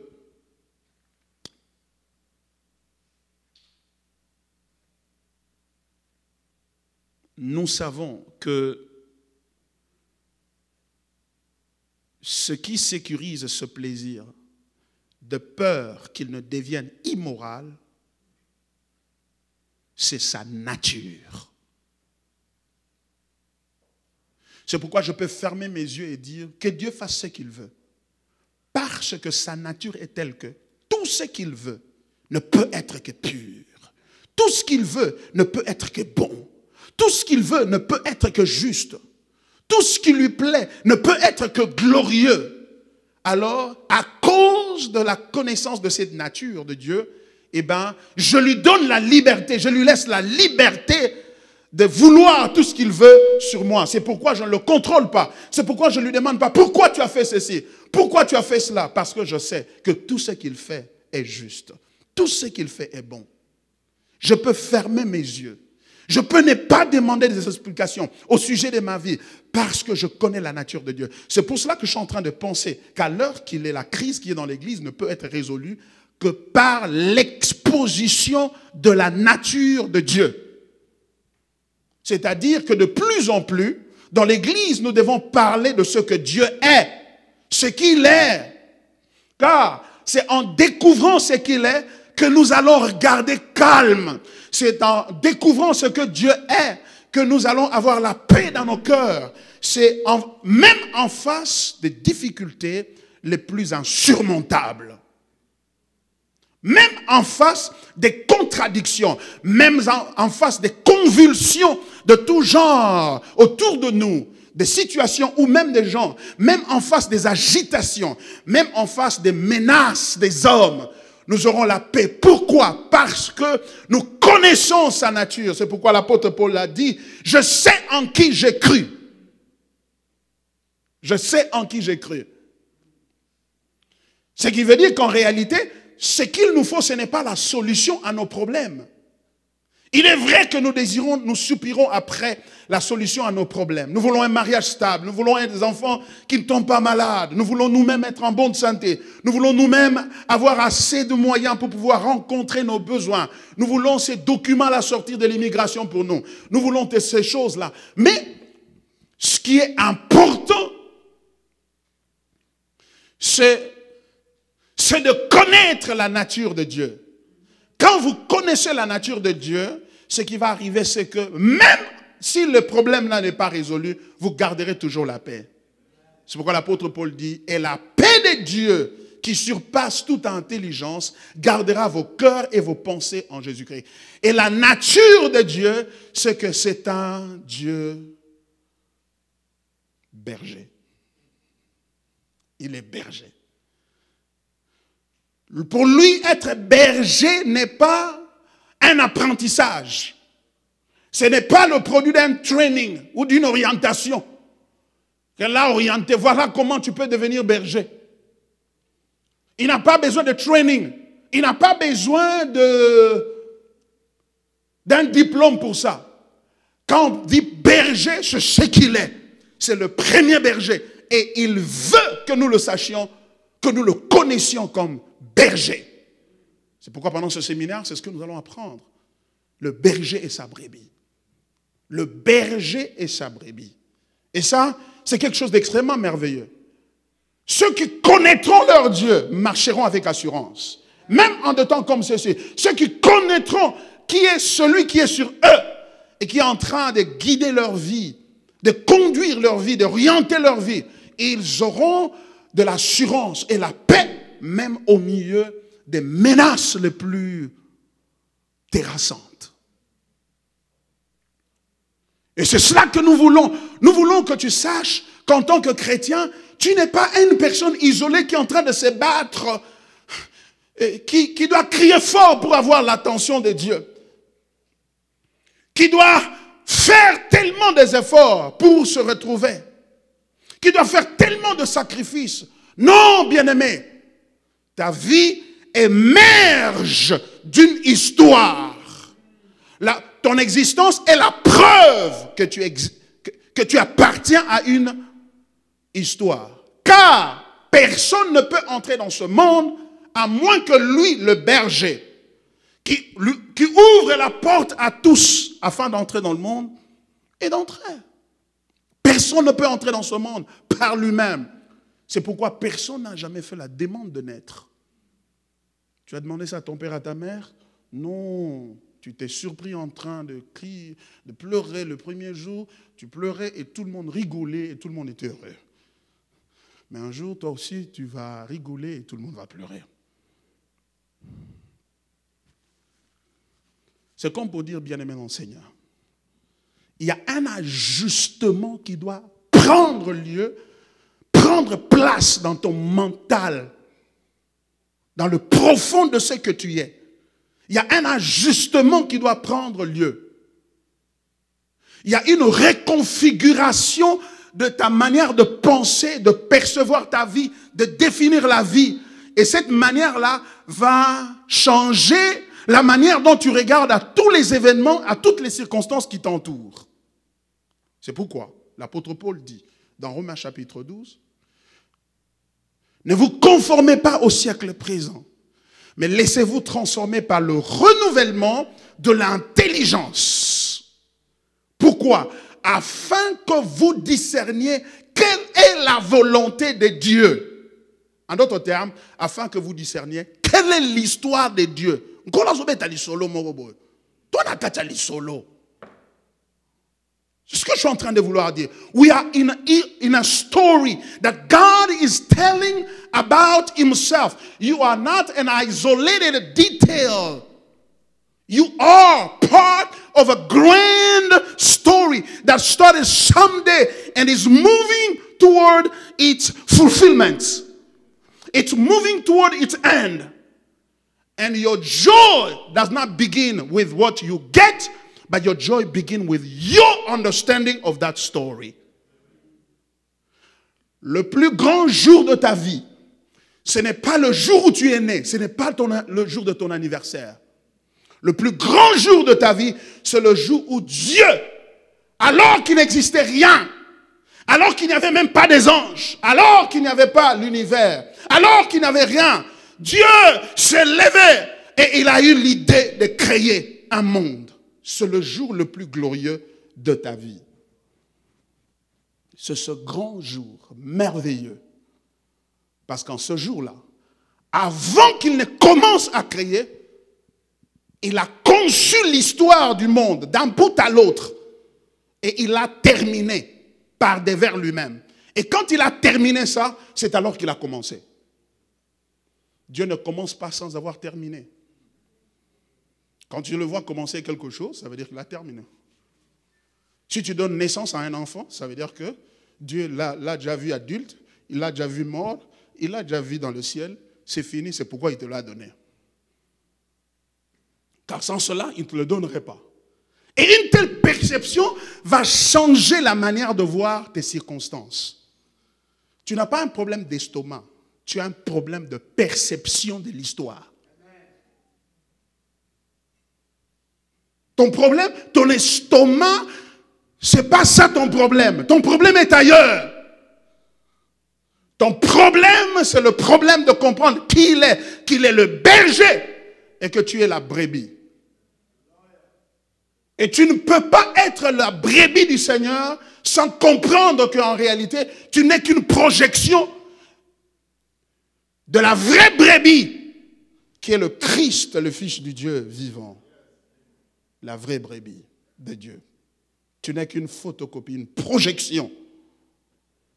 nous savons que ce qui sécurise ce plaisir, de peur qu'il ne devienne immoral, c'est sa nature. C'est pourquoi je peux fermer mes yeux et dire que Dieu fasse ce qu'il veut. Parce que sa nature est telle que tout ce qu'il veut ne peut être que pur. Tout ce qu'il veut ne peut être que bon. Tout ce qu'il veut ne peut être que juste. Tout ce qui lui plaît ne peut être que glorieux. Alors, à cause de la connaissance de cette nature de Dieu, eh ben, je lui donne la liberté, je lui laisse la liberté de vouloir tout ce qu'il veut sur moi. C'est pourquoi je ne le contrôle pas. C'est pourquoi je ne lui demande pas: pourquoi tu as fait ceci? Pourquoi tu as fait cela? Parce que je sais que tout ce qu'il fait est juste. Tout ce qu'il fait est bon. Je peux fermer mes yeux. Je peux ne pas demander des explications au sujet de ma vie parce que je connais la nature de Dieu. C'est pour cela que je suis en train de penser qu'à l'heure qu'il est, la crise qui est dans l'Église ne peut être résolue que par l'exposition de la nature de Dieu. C'est-à-dire que de plus en plus, dans l'Église, nous devons parler de ce que Dieu est, ce qu'il est. Car c'est en découvrant ce qu'il est que nous allons regarder calme. C'est en découvrant ce que Dieu est que nous allons avoir la paix dans nos cœurs. C'est même en face des difficultés les plus insurmontables. Même en face des contradictions, même en face des convulsions de tout genre autour de nous, des situations ou même des gens, même en face des agitations, même en face des menaces des hommes, nous aurons la paix. Pourquoi? Parce que nous connaissons sa nature. C'est pourquoi l'apôtre Paul a dit: je sais en qui j'ai cru. Je sais en qui j'ai cru. Ce qui veut dire qu'en réalité, ce qu'il nous faut, ce n'est pas la solution à nos problèmes. Il est vrai que nous désirons, nous soupirons après la solution à nos problèmes. Nous voulons un mariage stable. Nous voulons des enfants qui ne tombent pas malades. Nous voulons nous-mêmes être en bonne santé. Nous voulons nous-mêmes avoir assez de moyens pour pouvoir rencontrer nos besoins. Nous voulons ces documents-là sortir de l'immigration pour nous. Nous voulons ces choses-là. Mais ce qui est important, c'est de connaître la nature de Dieu. Quand vous connaissez la nature de Dieu, ce qui va arriver, c'est que même si le problème-là n'est pas résolu, vous garderez toujours la paix. C'est pourquoi l'apôtre Paul dit, « Et la paix de Dieu, qui surpasse toute intelligence, gardera vos cœurs et vos pensées en Jésus-Christ. » Et la nature de Dieu, c'est que c'est un Dieu berger. Il est berger. Pour lui, être berger n'est pas un apprentissage. Ce n'est pas le produit d'un training ou d'une orientation. Qu'elle l'a orienté, voilà comment tu peux devenir berger. Il n'a pas besoin de training. Il n'a pas besoin d'un diplôme pour ça. Quand on dit berger, c'est ce qu'il est. C'est le premier berger. Et il veut que nous le sachions, que nous le connaissions comme berger. C'est pourquoi pendant ce séminaire, c'est ce que nous allons apprendre. Le berger et sa brebis. Le berger et sa brebis. Et ça, c'est quelque chose d'extrêmement merveilleux. Ceux qui connaîtront leur Dieu marcheront avec assurance. Même en de temps comme ceci. Ceux qui connaîtront qui est celui qui est sur eux et qui est en train de guider leur vie, de conduire leur vie, d'orienter leur vie. Ils auront de l'assurance et la paix même au milieu des menaces les plus terrassantes. Et c'est cela que nous voulons. Nous voulons que tu saches qu'en tant que chrétien, tu n'es pas une personne isolée qui est en train de se battre, qui doit crier fort pour avoir l'attention de Dieu, qui doit faire tellement des efforts pour se retrouver, qui doit faire tellement de sacrifices. Non, bien-aimé, ta vie émerge d'une histoire. Ton existence est la preuve que tu appartiens à une histoire. Car personne ne peut entrer dans ce monde à moins que lui, le berger, qui ouvre la porte à tous afin d'entrer dans le monde et d'entrer. Personne ne peut entrer dans ce monde par lui-même. C'est pourquoi personne n'a jamais fait la demande de naître. Tu as demandé ça à ton père, à ta mère? Non. Tu t'es surpris en train de crier, de pleurer le premier jour. Tu pleurais et tout le monde rigolait et tout le monde était heureux. Mais un jour, toi aussi, tu vas rigoler et tout le monde va pleurer. C'est comme pour dire, bien-aimé enseignant, il y a un ajustement qui doit prendre lieu, prendre place dans ton mental, dans le profond de ce que tu es. Il y a un ajustement qui doit prendre lieu. Il y a une reconfiguration de ta manière de penser, de percevoir ta vie, de définir la vie. Et cette manière-là va changer la manière dont tu regardes à tous les événements, à toutes les circonstances qui t'entourent. C'est pourquoi l'apôtre Paul dit dans Romains chapitre 12, « Ne vous conformez pas au siècle présent, mais laissez-vous transformer par le renouvellement de l'intelligence. » Pourquoi? Afin que vous discerniez quelle est la volonté de Dieu. En d'autres termes, afin que vous discerniez quelle est l'histoire de Dieu. C'est ce que je suis en train de vouloir dire. We are in a story that God is telling about himself. You are not an isolated detail. You are part of a grand story that started someday and is moving toward its fulfillment. It's moving toward its end. And your joy does not begin with what you get, but your joy begins with your understanding of that story. Le plus grand jour de ta vie, ce n'est pas le jour où tu es né, ce n'est pas le jour de ton anniversaire. Le plus grand jour de ta vie, c'est le jour où Dieu, alors qu'il n'existait rien, alors qu'il n'y avait même pas des anges, alors qu'il n'y avait pas l'univers, alors qu'il n'y avait rien, Dieu s'est levé et il a eu l'idée de créer un monde. C'est le jour le plus glorieux de ta vie. C'est ce grand jour merveilleux. Parce qu'en ce jour-là, avant qu'il ne commence à créer, il a conçu l'histoire du monde d'un bout à l'autre. Et il a terminé par des vers lui-même. Et quand il a terminé ça, c'est alors qu'il a commencé. Dieu ne commence pas sans avoir terminé. Quand tu le vois commencer quelque chose, ça veut dire qu'il a terminé. Si tu donnes naissance à un enfant, ça veut dire que Dieu l'a déjà vu adulte, il l'a déjà vu mort, il l'a déjà vu dans le ciel. C'est fini, c'est pourquoi il te l'a donné. Car sans cela, il ne te le donnerait pas. Et une telle perception va changer la manière de voir tes circonstances. Tu n'as pas un problème d'estomac, tu as un problème de perception de l'histoire. Ton problème, ton estomac, c'est pas ça ton problème. Ton problème est ailleurs. Ton problème, c'est le problème de comprendre qu'il est le berger et que tu es la brebis. Et tu ne peux pas être la brebis du Seigneur sans comprendre qu'en réalité, tu n'es qu'une projection de la vraie brebis qui est le Christ, le Fils du Dieu vivant. La vraie brebis de Dieu. Tu n'es qu'une photocopie, une projection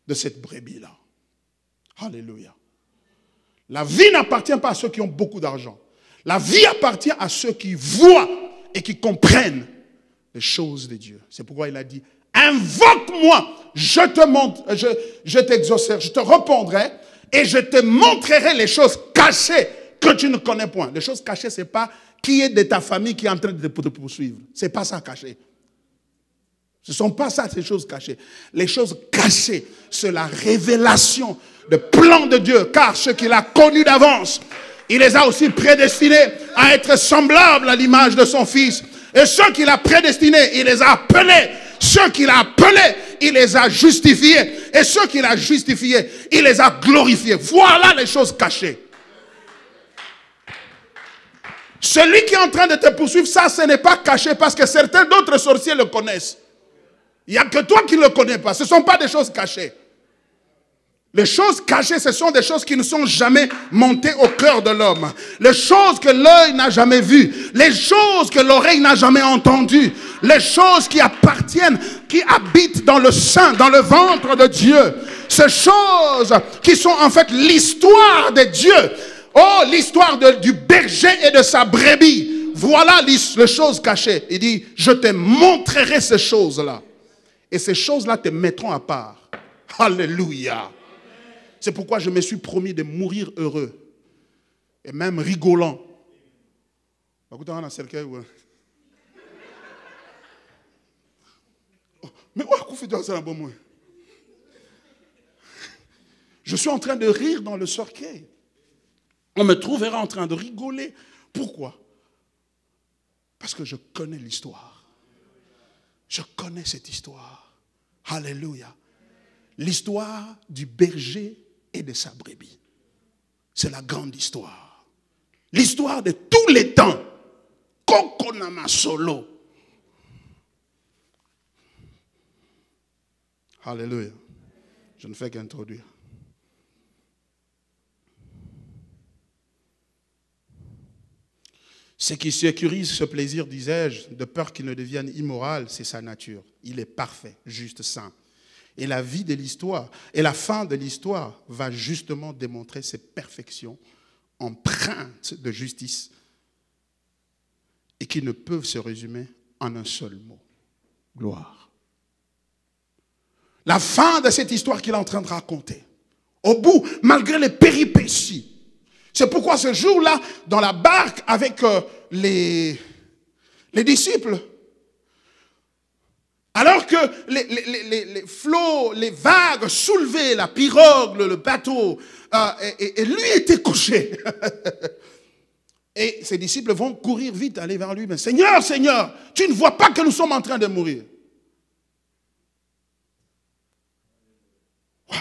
de cette brebis-là. Alléluia. La vie n'appartient pas à ceux qui ont beaucoup d'argent. La vie appartient à ceux qui voient et qui comprennent les choses de Dieu. C'est pourquoi il a dit, invoque-moi, je t'exaucerai, je te répondrai et je te montrerai les choses cachées que tu ne connais point. Les choses cachées, ce n'est pas qui est de ta famille qui est en train de te poursuivre. Ce n'est pas ça caché. Ce ne sont pas ça, ces choses cachées. Les choses cachées, c'est la révélation du plan de Dieu. Car ceux qu'il a connus d'avance, il les a aussi prédestinés à être semblables à l'image de son Fils. Et ceux qu'il a prédestinés, il les a appelés. Ceux qu'il a appelés, il les a justifiés. Et ceux qu'il a justifiés, il les a glorifiés. Voilà les choses cachées. Celui qui est en train de te poursuivre, ça, ce n'est pas caché parce que certains d'autres sorciers le connaissent. Il n'y a que toi qui ne le connais pas. Ce ne sont pas des choses cachées. Les choses cachées, ce sont des choses qui ne sont jamais montées au cœur de l'homme. Les choses que l'œil n'a jamais vues. Les choses que l'oreille n'a jamais entendues. Les choses qui appartiennent, qui habitent dans le sein, dans le ventre de Dieu. Ces choses qui sont en fait l'histoire de Dieu. Oh, l'histoire du berger et de sa brebis. Voilà les choses cachées. Il dit, je te montrerai ces choses-là. Et ces choses-là te mettront à part. Alléluia. C'est pourquoi je me suis promis de mourir heureux. Et même rigolant. Mais je suis en train de rire dans le cercueil. On me trouvera en train de rigoler. Pourquoi? Parce que je connais l'histoire. Je connais cette histoire. Alléluia. L'histoire du berger et de sa brebis. C'est la grande histoire. L'histoire de tous les temps. Kokonama solo. Alléluia. Je ne fais qu'introduire. Ce qui sécurise ce plaisir, disais-je, de peur qu'il ne devienne immoral, c'est sa nature. Il est parfait, juste, saint. Et la vie de l'histoire, et la fin de l'histoire va justement démontrer ses perfections empreintes de justice et qui ne peuvent se résumer en un seul mot. Gloire. La fin de cette histoire qu'il est en train de raconter. Au bout, malgré les péripéties. C'est pourquoi ce jour-là, dans la barque avec les disciples, alors que les flots, les vagues soulevaient la pirogue, le bateau, et lui était couché. Et ses disciples vont courir vite, aller vers lui. Mais Seigneur, Seigneur, tu ne vois pas que nous sommes en train de mourir. Wow.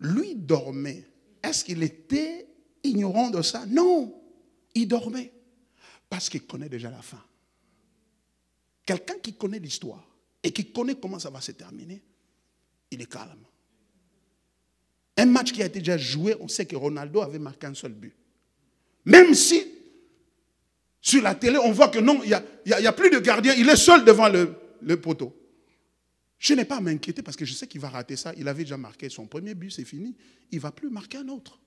Lui dormait. Est-ce qu'il était ignorant de ça? Non, il dormait. Parce qu'il connaît déjà la fin. Quelqu'un qui connaît l'histoire et qui connaît comment ça va se terminer, il est calme. Un match qui a été déjà joué, on sait que Ronaldo avait marqué un seul but. Même si, sur la télé, on voit que non, il n'y a plus de gardien, il est seul devant le poteau. Je n'ai pas à m'inquiéter parce que je sais qu'il va rater ça. Il avait déjà marqué son premier but, c'est fini. Il ne va plus marquer un autre.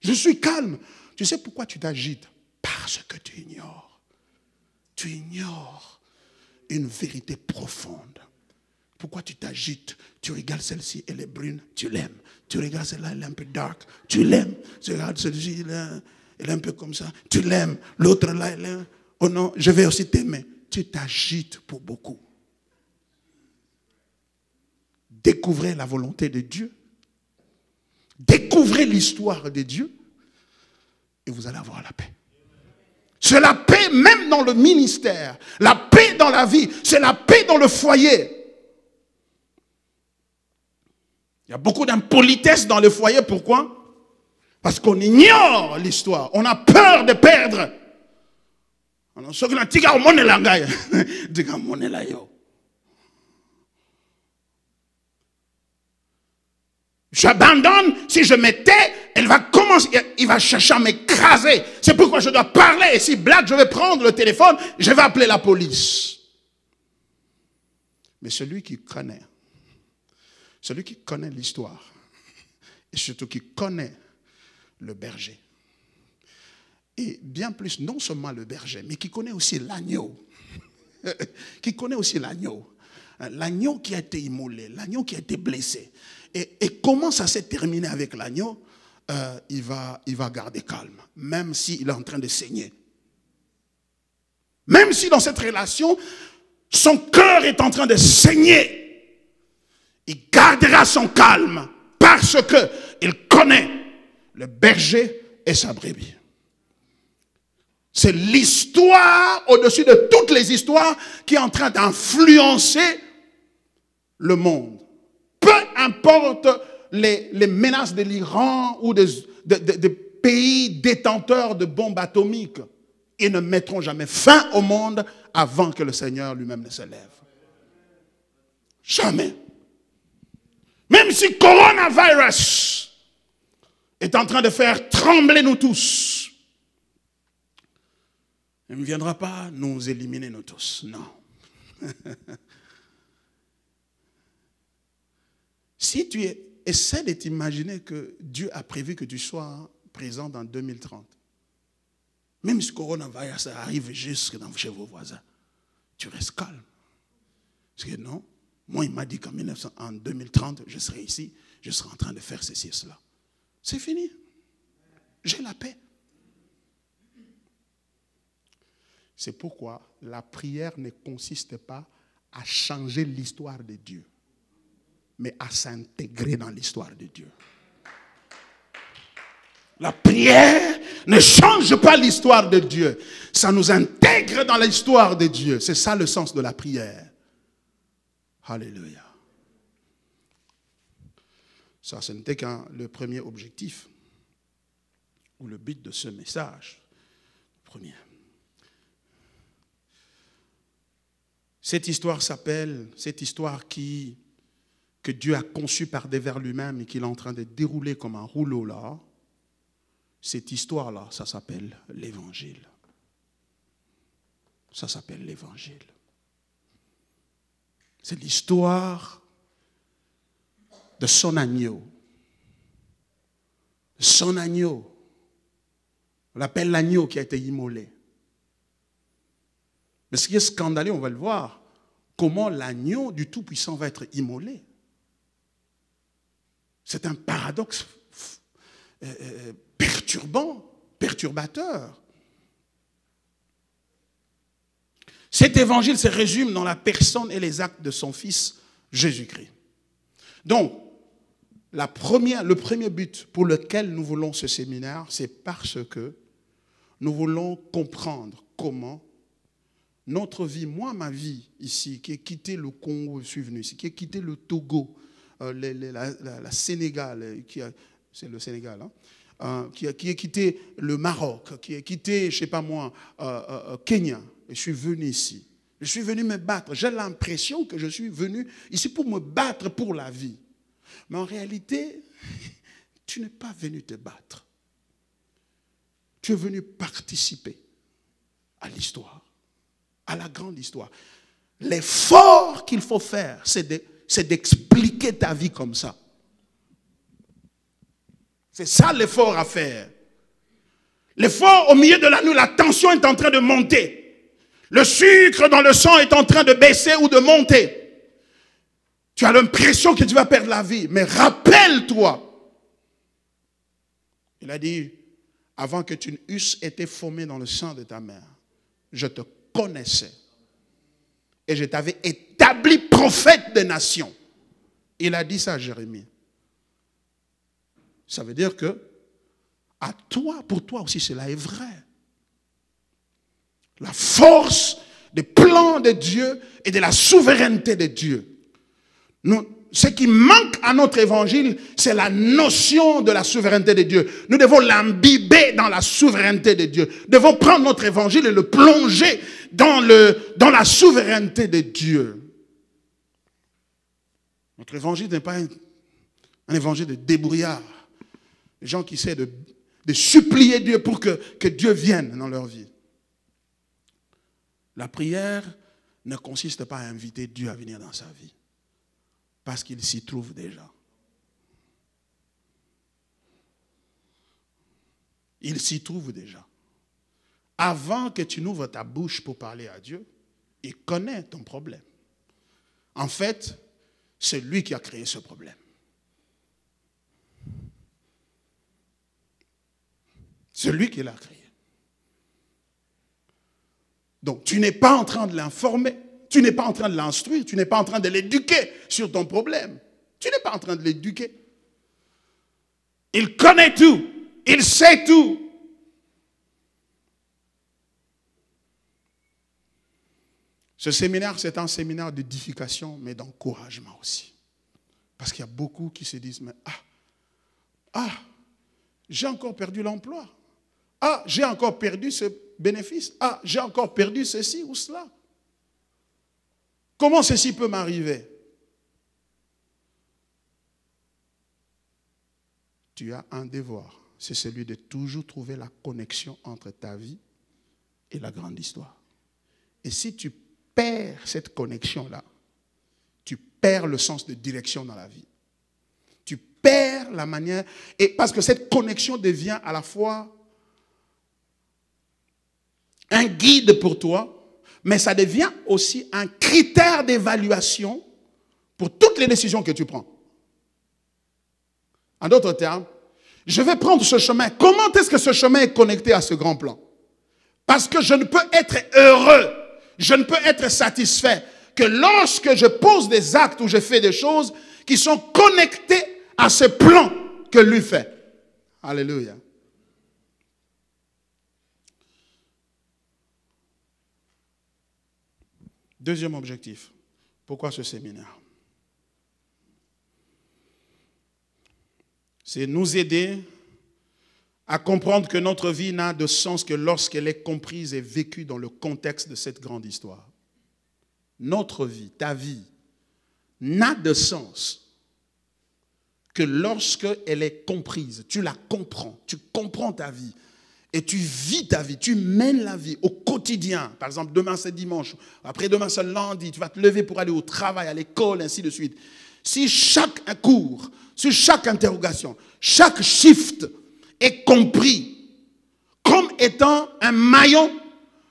Je suis calme. Tu sais pourquoi tu t'agites? Parce que tu ignores. Tu ignores une vérité profonde. Pourquoi tu t'agites? Tu regardes celle-ci, elle est brune, tu l'aimes. Tu regardes celle-là, elle est un peu dark, tu l'aimes. Tu regardes celle-ci, elle est un peu comme ça, tu l'aimes. L'autre là, elle est, oh non, je vais aussi t'aimer. Tu t'agites pour beaucoup. Découvrez la volonté de Dieu. Découvrez l'histoire de Dieu. Et vous allez avoir la paix. C'est la paix même dans le ministère. La paix dans la vie. C'est la paix dans le foyer. Il y a beaucoup d'impolitesse dans le foyer. Pourquoi? Parce qu'on ignore l'histoire. On a peur de perdre. J'abandonne, si je me tais, elle va commencer, il va chercher à m'écraser. C'est pourquoi je dois parler. Et si blague, je vais prendre le téléphone, je vais appeler la police. Mais celui qui connaît l'histoire, et surtout qui connaît le berger, et bien plus, non seulement le berger, mais qui connaît aussi l'agneau, qui connaît aussi l'agneau, l'agneau qui a été immolé, l'agneau qui a été blessé, et comment ça s'est terminé avec l'agneau, il va garder calme, même s'il est en train de saigner. Même si dans cette relation, son cœur est en train de saigner, il gardera son calme parce qu'il connaît le berger et sa brebis. C'est l'histoire au-dessus de toutes les histoires qui est en train d'influencer le monde. Peu importe les menaces de l'Iran ou des pays détenteurs de bombes atomiques, ils ne mettront jamais fin au monde avant que le Seigneur lui-même ne se lève. Jamais. Même si coronavirus est en train de faire trembler nous tous, il ne viendra pas nous éliminer nous tous. Non. Si tu essaies de t'imaginer que Dieu a prévu que tu sois présent dans 2030, même si le coronavirus arrive jusque chez vos voisins, tu restes calme. Parce que non, moi il m'a dit qu'en 2030, je serai ici, je serai en train de faire ceci et cela. C'est fini. J'ai la paix. C'est pourquoi la prière ne consiste pas à changer l'histoire de Dieu, mais à s'intégrer dans l'histoire de Dieu. La prière ne change pas l'histoire de Dieu. Ça nous intègre dans l'histoire de Dieu. C'est ça le sens de la prière. Alléluia. Ça, ce n'était qu'un le premier objectif ou le but de ce message. Premier. Cette histoire s'appelle, cette histoire que Dieu a conçue par devers lui-même et qu'il est en train de dérouler comme un rouleau là. Cette histoire-là, ça s'appelle l'Évangile. Ça s'appelle l'Évangile. C'est l'histoire de son agneau. Son agneau. On l'appelle l'agneau qui a été immolé. Mais ce qui est scandaleux, on va le voir, comment l'agneau du Tout-Puissant va être immolé. C'est un paradoxe perturbateur. Cet évangile se résume dans la personne et les actes de son Fils Jésus-Christ. Donc, le premier but pour lequel nous voulons ce séminaire, c'est parce que nous voulons comprendre comment notre vie, moi, ma vie ici, qui ai quitté le Congo, je suis venu ici, qui ai quitté le Togo, la Sénégal, c'est le Sénégal, hein, qui a quitté le Maroc, qui a quitté, je ne sais pas moi, Kenya, et je suis venu ici. Je suis venu me battre. J'ai l'impression que je suis venu ici pour me battre pour la vie. Mais en réalité, tu n'es pas venu te battre. Tu es venu participer à l'histoire, à la grande histoire. L'effort qu'il faut faire, c'est d'expliquer ta vie comme ça. C'est ça l'effort à faire. L'effort au milieu de la nuit, la tension est en train de monter. Le sucre dans le sang est en train de baisser ou de monter. Tu as l'impression que tu vas perdre la vie. Mais rappelle-toi. Il a dit, avant que tu eusses été formé dans le sang de ta mère, je te connaissais. Et je t'avais établi prophète des nations. Il a dit ça à Jérémie. Ça veut dire que, à toi, pour toi aussi, cela est vrai. La force des plans de Dieu et de la souveraineté de Dieu. Ce qui manque à notre évangile, c'est la notion de la souveraineté de Dieu. Nous devons l'imbiber dans la souveraineté de Dieu. Nous devons prendre notre évangile et le plonger dans la souveraineté de Dieu. Notre évangile n'est pas un évangile de débrouillard. Les gens qui essaient de supplier Dieu pour que Dieu vienne dans leur vie. La prière ne consiste pas à inviter Dieu à venir dans sa vie. Parce qu'il s'y trouve déjà. Il s'y trouve déjà. Avant que tu n'ouvres ta bouche pour parler à Dieu, il connaît ton problème. En fait, c'est lui qui a créé ce problème. C'est lui qui l'a créé. Donc, tu n'es pas en train de l'informer, tu n'es pas en train de l'instruire, tu n'es pas en train de l'éduquer sur ton problème. Tu n'es pas en train de l'éduquer. Il connaît tout, il sait tout. Ce séminaire, c'est un séminaire d'édification, mais d'encouragement aussi. Parce qu'il y a beaucoup qui se disent, mais j'ai encore perdu l'emploi. J'ai encore perdu ce bénéfice. J'ai encore perdu ceci ou cela. Comment ceci peut m'arriver? Tu as un devoir. C'est celui de toujours trouver la connexion entre ta vie et la grande histoire. Et si tu perds cette connexion-là, tu perds le sens de direction dans la vie. Tu perds la manière... Et parce que cette connexion devient à la fois un guide pour toi, mais ça devient aussi un critère d'évaluation pour toutes les décisions que tu prends. En d'autres termes, je vais prendre ce chemin. Comment est-ce que ce chemin est connecté à ce grand plan? Parce que je ne peux être heureux, je ne peux être satisfait que lorsque je pose des actes ou je fais des choses qui sont connectées à ce plan que lui fait. Alléluia. Deuxième objectif. Pourquoi ce séminaire? C'est nous aider à comprendre que notre vie n'a de sens que lorsqu'elle est comprise et vécue dans le contexte de cette grande histoire. Notre vie, ta vie, n'a de sens que lorsqu'elle est comprise. Tu la comprends, tu comprends ta vie. Et tu vis ta vie, tu mènes la vie au quotidien. Par exemple, demain c'est dimanche, après-demain c'est lundi, tu vas te lever pour aller au travail, à l'école, ainsi de suite. Si chaque cours, si chaque interrogation, chaque shift est compris comme étant un maillon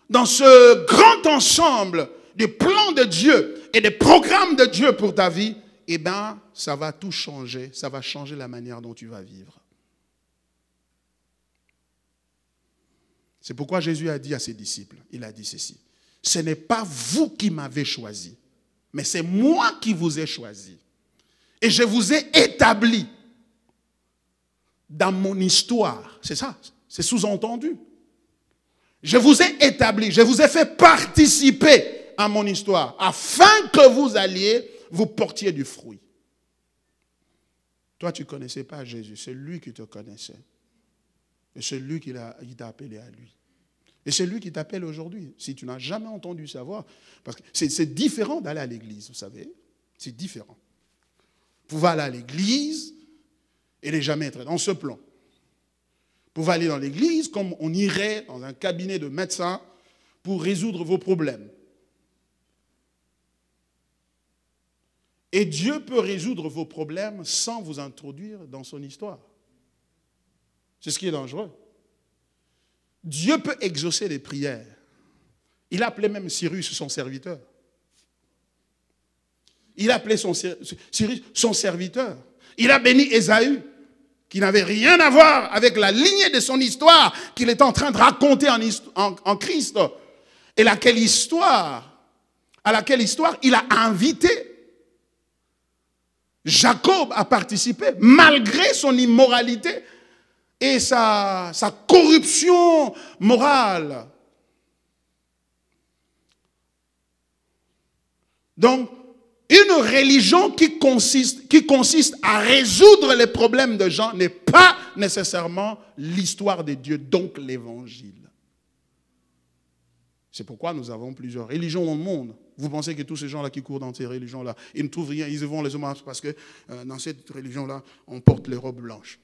dans ce grand ensemble des plans de Dieu et des programmes de Dieu pour ta vie, eh bien, ça va tout changer, ça va changer la manière dont tu vas vivre. C'est pourquoi Jésus a dit à ses disciples, il a dit ceci, ce n'est pas vous qui m'avez choisi, mais c'est moi qui vous ai choisi. Et je vous ai établi dans mon histoire. C'est ça, c'est sous-entendu. Je vous ai établi, je vous ai fait participer à mon histoire, afin que vous alliez, vous portiez du fruit. Toi, tu ne connaissais pas Jésus, c'est lui qui te connaissait. Et c'est lui qui t'a appelé à lui. Et c'est lui qui t'appelle aujourd'hui, si tu n'as jamais entendu sa voix. Parce que c'est différent d'aller à l'église, vous savez. C'est différent. Vous pouvez aller à l'église et ne jamais être dans ce plan. Vous pouvez aller dans l'église comme on irait dans un cabinet de médecin pour résoudre vos problèmes. Et Dieu peut résoudre vos problèmes sans vous introduire dans son histoire. C'est ce qui est dangereux. Dieu peut exaucer les prières. Il appelait même Cyrus son serviteur. Il appelait Cyrus son serviteur. Il a béni Ésaü, qui n'avait rien à voir avec la lignée de son histoire qu'il est en train de raconter en Christ. Et à laquelle histoire il a invité. Jacob a participé malgré son immoralité et sa corruption morale. Donc, une religion qui consiste à résoudre les problèmes de gens n'est pas nécessairement l'histoire de Dieu, donc l'évangile. C'est pourquoi nous avons plusieurs religions dans le monde. Vous pensez que tous ces gens-là qui courent dans ces religions-là, ils ne trouvent rien, ils vont les hommes parce que dans cette religion-là, on porte les robes blanches.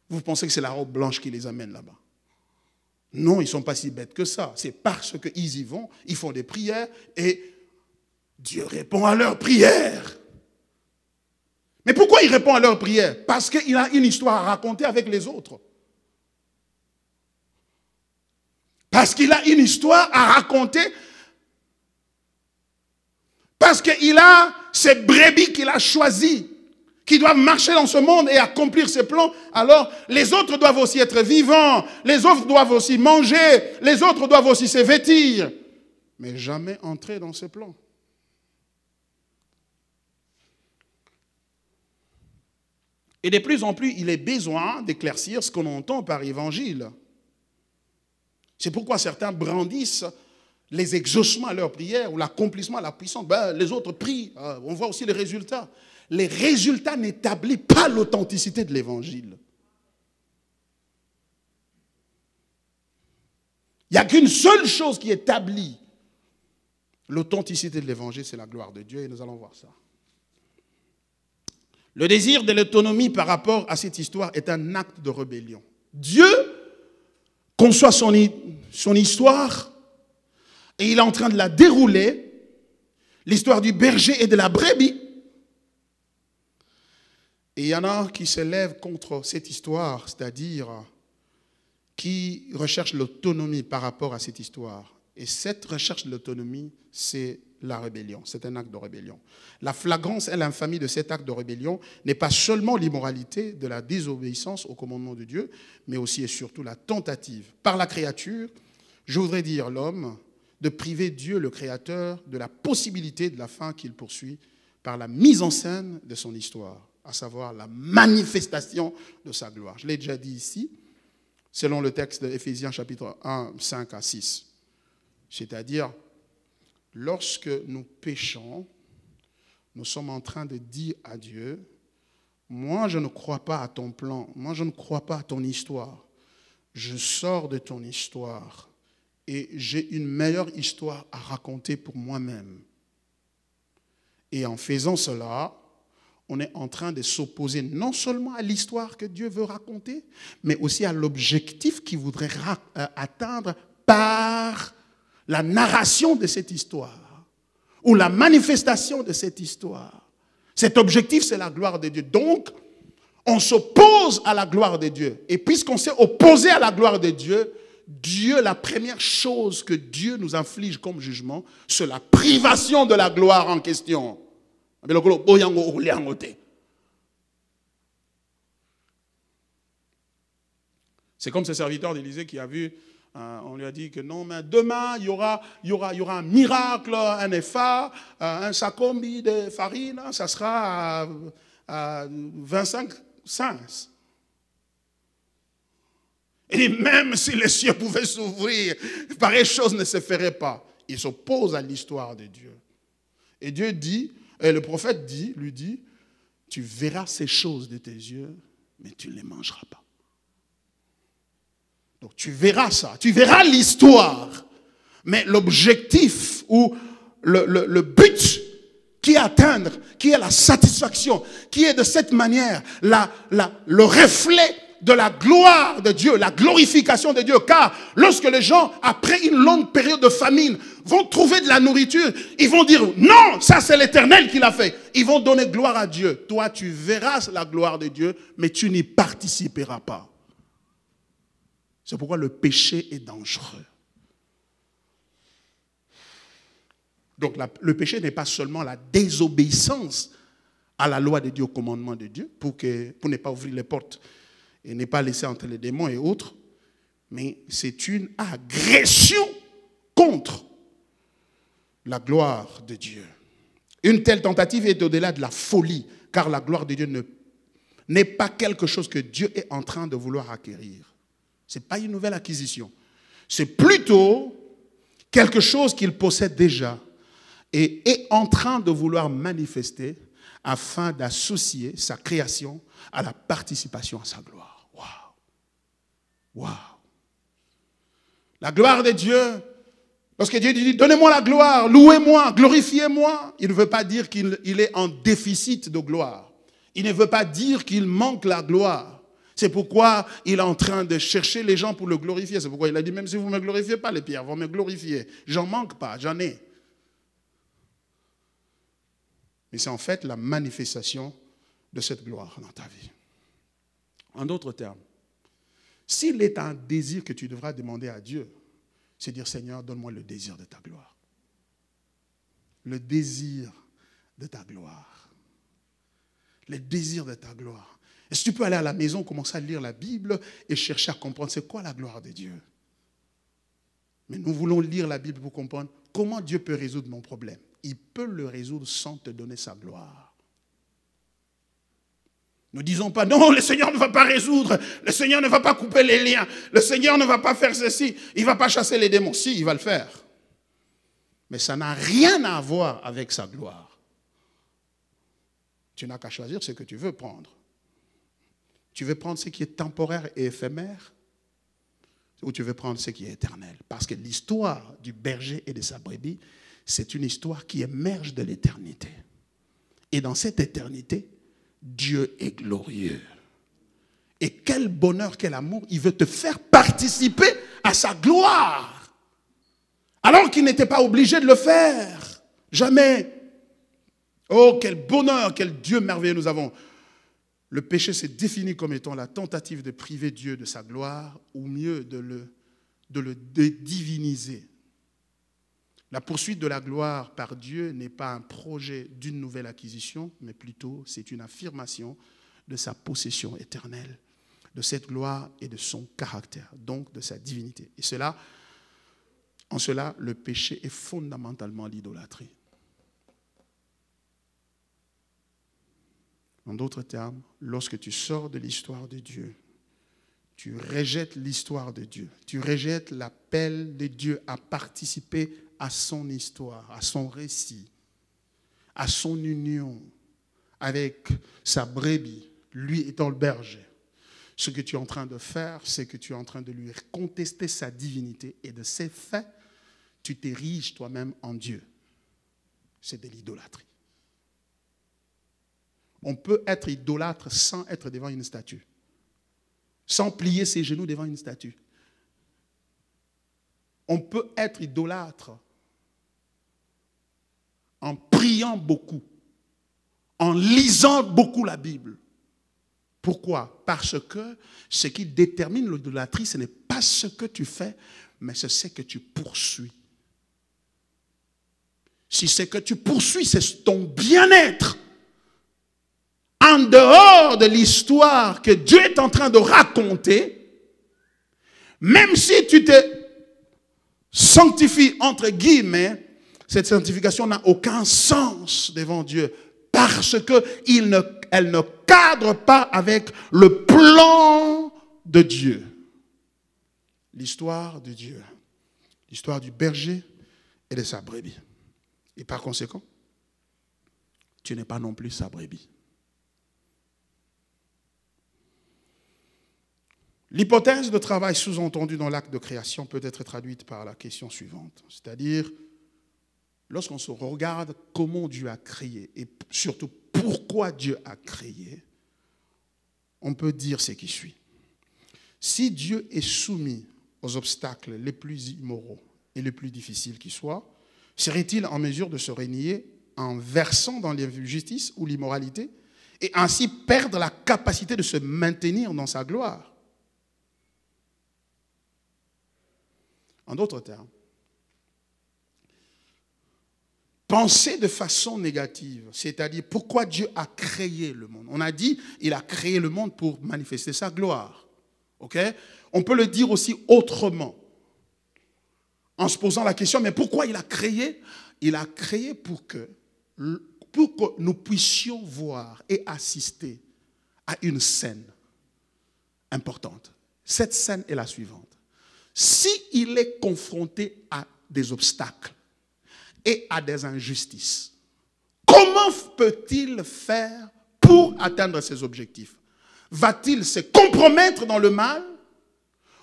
Vous pensez que c'est la robe blanche qui les amène là-bas? Non, ils ne sont pas si bêtes que ça. C'est parce qu'ils y vont, ils font des prières et Dieu répond à leurs prières. Mais pourquoi il répond à leurs prières? Parce qu'il a une histoire à raconter avec les autres. Parce qu'il a une histoire à raconter. Parce qu'il a ces brebis qu'il a choisies, qui doivent marcher dans ce monde et accomplir ses plans. Alors, les autres doivent aussi être vivants. Les autres doivent aussi manger. Les autres doivent aussi se vêtir. Mais jamais entrer dans ce plan. Et de plus en plus, il est besoin d'éclaircir ce qu'on entend par évangile. C'est pourquoi certains brandissent les exaucements à leur prière ou l'accomplissement à la puissance. Les autres prient, on voit aussi les résultats. Les résultats n'établissent pas l'authenticité de l'évangile. Il n'y a qu'une seule chose qui établit l'authenticité de l'évangile, c'est la gloire de Dieu, et nous allons voir ça. Le désir de l'autonomie par rapport à cette histoire est un acte de rébellion. Dieu conçoit son histoire et il est en train de la dérouler, l'histoire du berger et de la brebis. Et il y en a qui se lèvent contre cette histoire, c'est-à-dire qui recherchent l'autonomie par rapport à cette histoire. Et cette recherche de l'autonomie, c'est la rébellion, c'est un acte de rébellion. La flagrance et l'infamie de cet acte de rébellion n'est pas seulement l'immoralité de la désobéissance au commandement de Dieu, mais aussi et surtout la tentative par la créature, je voudrais dire l'homme, de priver Dieu, le Créateur, de la possibilité de la fin qu'il poursuit par la mise en scène de son histoire, à savoir la manifestation de sa gloire. Je l'ai déjà dit ici, selon le texte d'Éphésiens chapitre 1, 5 à 6. C'est-à-dire, lorsque nous péchons, nous sommes en train de dire à Dieu, moi je ne crois pas à ton plan, moi je ne crois pas à ton histoire. Je sors de ton histoire et j'ai une meilleure histoire à raconter pour moi-même. Et en faisant cela, on est en train de s'opposer non seulement à l'histoire que Dieu veut raconter, mais aussi à l'objectif qu'il voudrait atteindre par la narration de cette histoire ou la manifestation de cette histoire. Cet objectif, c'est la gloire de Dieu. Donc, on s'oppose à la gloire de Dieu. Et puisqu'on s'est opposé à la gloire de Dieu, Dieu, la première chose que Dieu nous inflige comme jugement, c'est la privation de la gloire en question. C'est comme ce serviteur d'Élysée qui a vu, on lui a dit que non, mais demain, il y aura un miracle, un effa, un sakombi de farine, ça sera à 25 cents. Et même si les cieux pouvaient s'ouvrir, pareille chose ne se ferait pas. Il s'oppose à l'histoire de Dieu. Et Dieu dit, et le prophète lui dit, tu verras ces choses de tes yeux, mais tu ne les mangeras pas. Donc tu verras ça, tu verras l'histoire. Mais l'objectif ou le but qui est atteindre, qui est la satisfaction, qui est de cette manière le reflet de la gloire de Dieu, la glorification de Dieu. Car lorsque les gens, après une longue période de famine, vont trouver de la nourriture, ils vont dire non, ça c'est l'Éternel qui l'a fait. Ils vont donner gloire à Dieu. Toi, tu verras la gloire de Dieu, mais tu n'y participeras pas. C'est pourquoi le péché est dangereux. Donc le péché n'est pas seulement la désobéissance à la loi de Dieu, au commandement de Dieu, pour ne pas ouvrir les portes et ne pas laisser entrer les démons et autres, mais c'est une agression contre la gloire de Dieu. Une telle tentative est au-delà de la folie, car la gloire de Dieu n'est pas quelque chose que Dieu est en train de vouloir acquérir. Ce n'est pas une nouvelle acquisition. C'est plutôt quelque chose qu'il possède déjà et est en train de vouloir manifester afin d'associer sa création à la participation à sa gloire. Waouh! Waouh! La gloire de Dieu, lorsque Dieu dit « Donnez-moi la gloire, louez-moi, glorifiez-moi », il ne veut pas dire qu'il est en déficit de gloire. Il ne veut pas dire qu'il manque la gloire. C'est pourquoi il est en train de chercher les gens pour le glorifier. C'est pourquoi il a dit « Même si vous ne me glorifiez pas, les pierres vont me glorifier. J'en manque pas, j'en ai. » Mais c'est en fait la manifestation de cette gloire dans ta vie. En d'autres termes, s'il est un désir que tu devras demander à Dieu, c'est dire, Seigneur, donne-moi le désir de ta gloire. Le désir de ta gloire. Le désir de ta gloire. Est-ce que tu peux aller à la maison, commencer à lire la Bible et chercher à comprendre c'est quoi la gloire de Dieu? Mais nous voulons lire la Bible pour comprendre comment Dieu peut résoudre mon problème. Il peut le résoudre sans te donner sa gloire. Ne disons pas, non, le Seigneur ne va pas résoudre, le Seigneur ne va pas couper les liens, le Seigneur ne va pas faire ceci, il ne va pas chasser les démons. Si, il va le faire. Mais ça n'a rien à voir avec sa gloire. Tu n'as qu'à choisir ce que tu veux prendre. Tu veux prendre ce qui est temporaire et éphémère, ou tu veux prendre ce qui est éternel. Parce que l'histoire du berger et de sa brebis, c'est une histoire qui émerge de l'éternité. Et dans cette éternité, Dieu est glorieux. Et quel bonheur, quel amour. Il veut te faire participer à sa gloire. Alors qu'il n'était pas obligé de le faire. Jamais. Oh, quel bonheur, quel Dieu merveilleux nous avons. Le péché s'est défini comme étant la tentative de priver Dieu de sa gloire, ou mieux de le diviniser. La poursuite de la gloire par Dieu n'est pas un projet d'une nouvelle acquisition, mais plutôt c'est une affirmation de sa possession éternelle, de cette gloire et de son caractère, donc de sa divinité. Et en cela, le péché est fondamentalement l'idolâtrie. En d'autres termes, lorsque tu sors de l'histoire de Dieu, tu rejettes l'histoire de Dieu, tu rejettes l'appel de Dieu à participer à son histoire, à son récit, à son union avec sa brebis, lui étant le berger. Ce que tu es en train de faire, c'est que tu es en train de lui contester sa divinité et de ces faits, tu t'ériges toi-même en Dieu. C'est de l'idolâtrie. On peut être idolâtre sans être devant une statue, sans plier ses genoux devant une statue. On peut être idolâtre en priant beaucoup, en lisant beaucoup la Bible. Pourquoi? Parce que ce qui détermine l'idolâtrie, ce n'est pas ce que tu fais, mais c'est ce que tu poursuis. Si ce que tu poursuis, c'est ton bien-être, en dehors de l'histoire que Dieu est en train de raconter, même si tu te sanctifies, entre guillemets, cette sanctification n'a aucun sens devant Dieu parce qu'elle ne cadre pas avec le plan de Dieu. l'histoire de Dieu, l'histoire du berger et de sa brebis. Et par conséquent, tu n'es pas non plus sa brebis. L'hypothèse de travail sous-entendue dans l'acte de création peut être traduite par la question suivante, c'est-à-dire, lorsqu'on se regarde comment Dieu a créé et surtout pourquoi Dieu a créé, on peut dire ce qui suit. Si Dieu est soumis aux obstacles les plus immoraux et les plus difficiles qui soient, serait-il en mesure de se régner en versant dans l'injustice ou l'immoralité et ainsi perdre la capacité de se maintenir dans sa gloire? En d'autres termes, penser de façon négative, c'est-à-dire pourquoi Dieu a créé le monde. On a dit il a créé le monde pour manifester sa gloire. Okay? On peut le dire aussi autrement, en se posant la question, mais pourquoi il a créé? Il a créé pour que nous puissions voir et assister à une scène importante. Cette scène est la suivante. S'il est confronté à des obstacles et à des injustices, comment peut-il faire pour atteindre ses objectifs? Va-t-il se compromettre dans le mal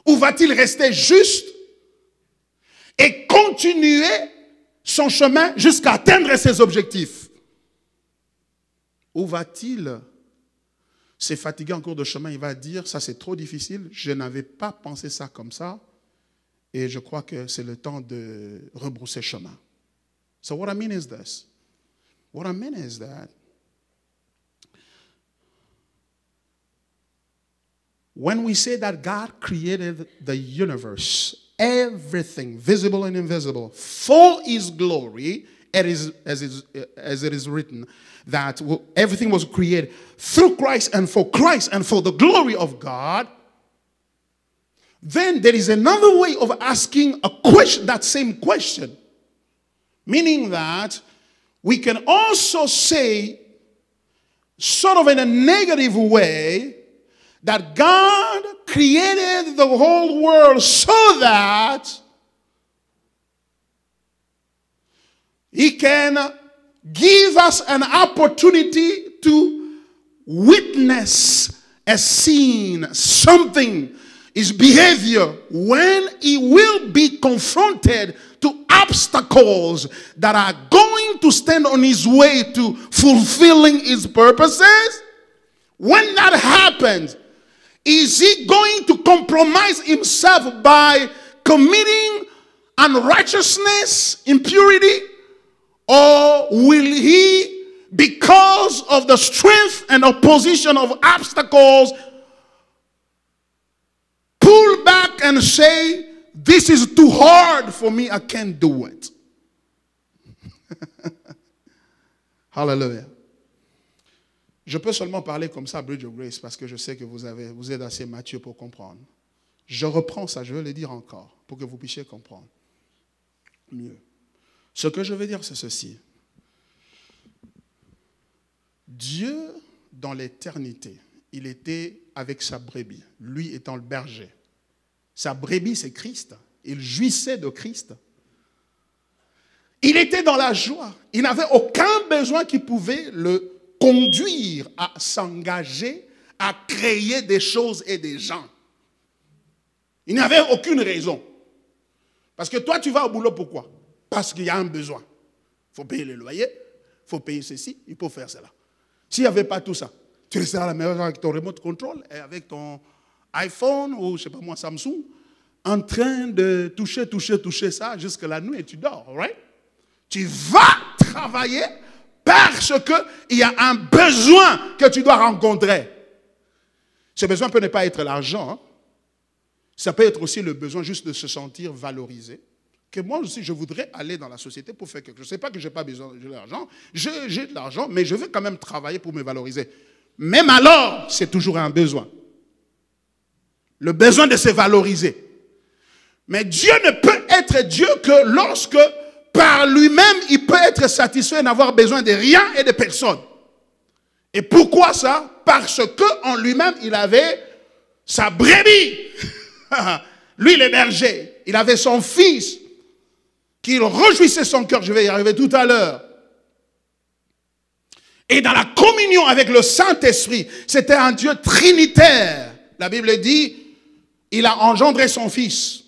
ou va-t-il rester juste et continuer son chemin jusqu'à atteindre ses objectifs? Ou va-t-il se fatiguer en cours de chemin? Il va dire, ça c'est trop difficile, je n'avais pas pensé ça comme ça et je crois que c'est le temps de rebrousser chemin. So what I mean is this. What I mean is that when we say that God created the universe, everything, visible and invisible, for His glory, as it is written, that everything was created through Christ and for the glory of God, then there is another way of asking a question, that same question. Meaning that we can also say, sort of in a negative way, that God created the whole world so that He can give us an opportunity to witness a scene, something, His behavior, when He will be confronted to obstacles that are going to stand on His way to fulfilling His purposes. When that happens, is He going to compromise Himself by committing unrighteousness, impurity? Or will He, because of the strength and opposition of obstacles, pull back and say, this is too hard for me, I can't do it? Hallelujah. Je peux seulement parler comme ça, Bridge of Grace, parce que je sais que vous êtes assez mature pour comprendre. Je reprends ça, je vais le dire encore, pour que vous puissiez comprendre mieux. Ce que je veux dire, c'est ceci. Dieu, dans l'éternité, il était avec sa brebis, lui étant le berger. Sa brebis, c'est Christ. Il jouissait de Christ. Il était dans la joie. Il n'avait aucun besoin qui pouvait le conduire à s'engager, à créer des choses et des gens. Il n'avait aucune raison. Parce que toi, tu vas au boulot, pourquoi? Parce qu'il y a un besoin. Il faut payer le loyer, il faut payer ceci, il faut faire cela. S'il n'y avait pas tout ça, tu resteras à la maison avec ton remote control et avec ton iPhone ou, je ne sais pas moi, Samsung, en train de toucher jusqu'à la nuit et tu dors, right? Tu vas travailler parce qu'il y a un besoin que tu dois rencontrer. Ce besoin peut ne pas être l'argent. Hein? Ça peut être aussi le besoin juste de se sentir valorisé. Que moi aussi, je voudrais aller dans la société pour faire quelque chose. Ce n'est pas que je n'ai pas besoin de l'argent. J'ai de l'argent, mais je veux quand même travailler pour me valoriser. Même alors, c'est toujours un besoin. Le besoin de se valoriser. Mais Dieu ne peut être Dieu que lorsque, par lui-même, il peut être satisfait et n'avoir besoin de rien et de personne. Et pourquoi ça? Parce qu'en lui-même, il avait sa brebis. lui le berger, il avait son fils, qu'il réjouissait son cœur, je vais y arriver tout à l'heure. Et dans la communion avec le Saint-Esprit, c'était un Dieu trinitaire. La Bible dit, il a engendré son fils.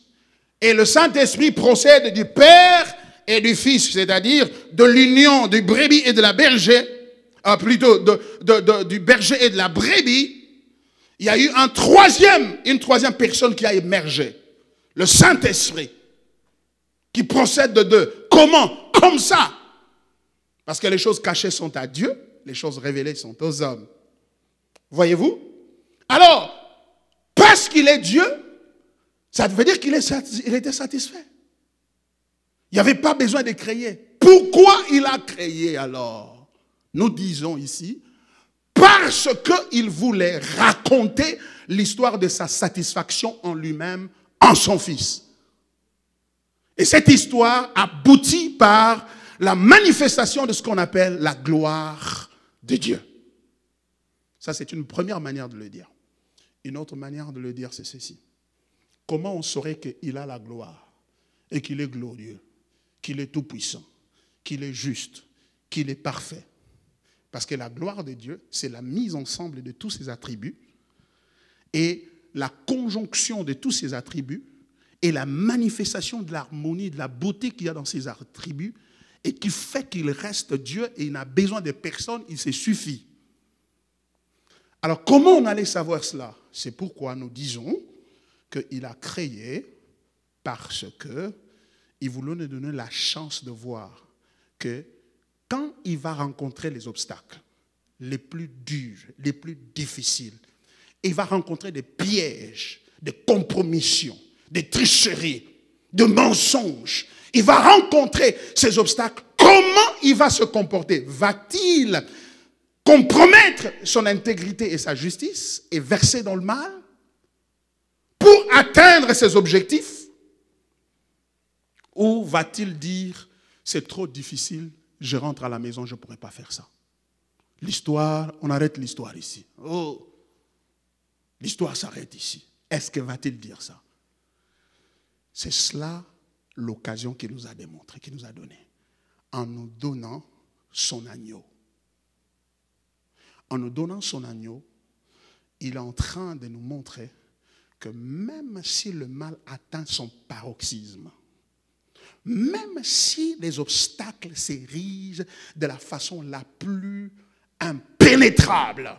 Et le Saint-Esprit procède du Père et du Fils, c'est-à-dire de l'union du brebis et de la berger, plutôt du berger et de la brebis. Il y a eu une troisième personne qui a émergé, le Saint-Esprit, qui procède de deux. Comment? Comme ça. Parce que les choses cachées sont à Dieu, les choses révélées sont aux hommes. Voyez-vous? Alors, parce qu'il est Dieu, ça veut dire qu'il était satisfait. Il n'y avait pas besoin de créer. Pourquoi il a créé alors? Nous disons ici, parce qu'il voulait raconter l'histoire de sa satisfaction en lui-même, en son Fils. Et cette histoire aboutit par la manifestation de ce qu'on appelle la gloire de Dieu. Ça, c'est une première manière de le dire. Une autre manière de le dire, c'est ceci. Comment on saurait qu'il a la gloire et qu'il est glorieux, qu'il est tout-puissant, qu'il est juste, qu'il est parfait? Parce que la gloire de Dieu, c'est la mise ensemble de tous ses attributs et la conjonction de tous ses attributs et la manifestation de l'harmonie, de la beauté qu'il y a dans ses attributs et qui fait qu'il reste Dieu et il n'a besoin de personne, il se suffit. Alors, comment on allait savoir cela? C'est pourquoi nous disons qu'il a créé parce qu'il voulait nous donner la chance de voir que quand il va rencontrer les obstacles les plus durs, les plus difficiles, il va rencontrer des pièges, des compromissions, des tricheries, des mensonges. Il va rencontrer ces obstacles. Comment il va se comporter? Va-t-il compromettre son intégrité et sa justice et verser dans le mal pour atteindre ses objectifs? Ou va-t-il dire, c'est trop difficile, je rentre à la maison, je ne pourrai pas faire ça? L'histoire, on arrête l'histoire ici. Oh, l'histoire s'arrête ici. Est-ce que va-t-il dire ça? C'est cela l'occasion qu'il nous a démontré, qu'il nous a donné, en nous donnant son agneau. En nous donnant son agneau, il est en train de nous montrer que même si le mal atteint son paroxysme, même si les obstacles s'érigent de la façon la plus impénétrable,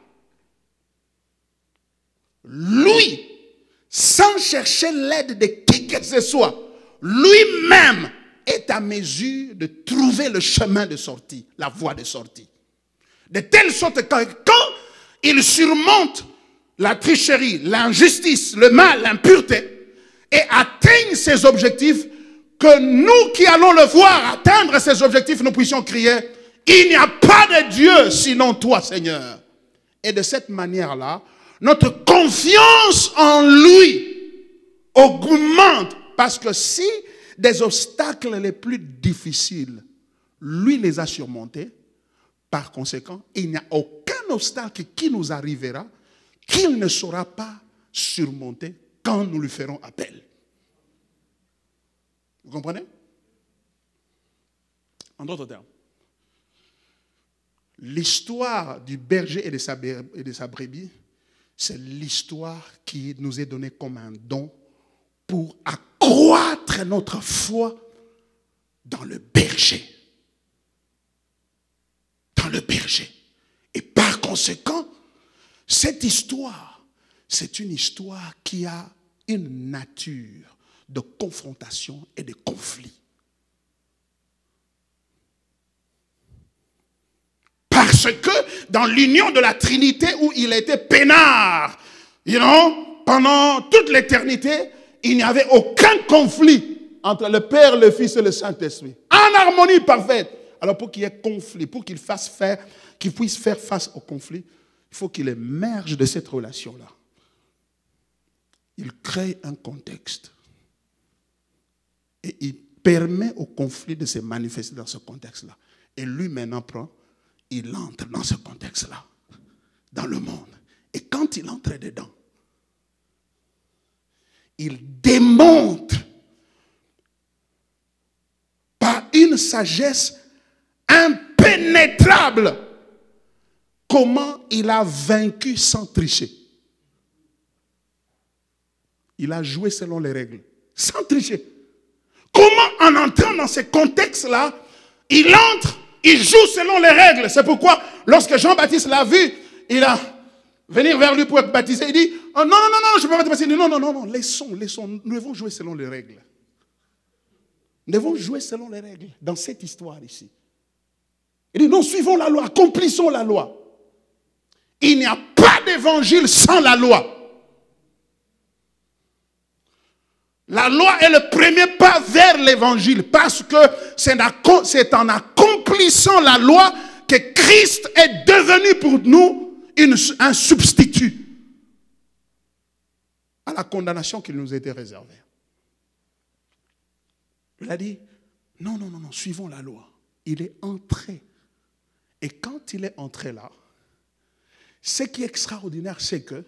lui, sans chercher l'aide de qui que ce soit, lui-même est à mesure de trouver le chemin de sortie, la voie de sortie. De telle sorte que quand il surmonte la tricherie, l'injustice, le mal, l'impureté, et atteint ses objectifs, que nous qui allons le voir atteindre ses objectifs, nous puissions crier, il n'y a pas de Dieu sinon toi, Seigneur. Et de cette manière-là, notre confiance en lui augmente. Parce que si des obstacles les plus difficiles, lui les a surmontés, par conséquent, il n'y a aucun obstacle qui nous arrivera qu'il ne saura pas surmonter quand nous lui ferons appel. Vous comprenez? En d'autres termes, l'histoire du berger et de sa brebis, c'est l'histoire qui nous est donnée comme un don pour accroître notre foi dans le berger. Dans le berger. Et par conséquent, cette histoire, c'est une histoire qui a une nature de confrontation et de conflit. Parce que dans l'union de la Trinité où il était peinard, pendant toute l'éternité, il n'y avait aucun conflit entre le Père, le Fils et le Saint-Esprit. En harmonie parfaite. Alors pour qu'il y ait conflit, pour qu'il puisse faire face au conflit, il faut qu'il émerge de cette relation-là. Il crée un contexte. Et il permet au conflit de se manifester dans ce contexte-là. Et lui maintenant il entre dans ce contexte-là, dans le monde. Et quand il entre dedans, il démontre par une sagesse impénétrable comment il a vaincu sans tricher. Il a joué selon les règles, sans tricher. Comment en entrant dans ces contextes-là, il entre, il joue selon les règles. C'est pourquoi, lorsque Jean-Baptiste l'a vu, il a venir vers lui pour être baptisé. Il dit, oh, non, je ne peux pas te baptiser. Il dit, non, laissons. Nous devons jouer selon les règles. Nous devons jouer selon les règles dans cette histoire ici. Il dit, non, suivons la loi, accomplissons la loi. Il n'y a pas d'évangile sans la loi. La loi est le premier pas vers l'évangile parce que c'est en accomplissant la loi que Christ est devenu pour nous un substitut à la condamnation qui nous était réservée. Il a dit, non, suivons la loi. Il est entré. Et quand il est entré là, ce qui est extraordinaire, c'est que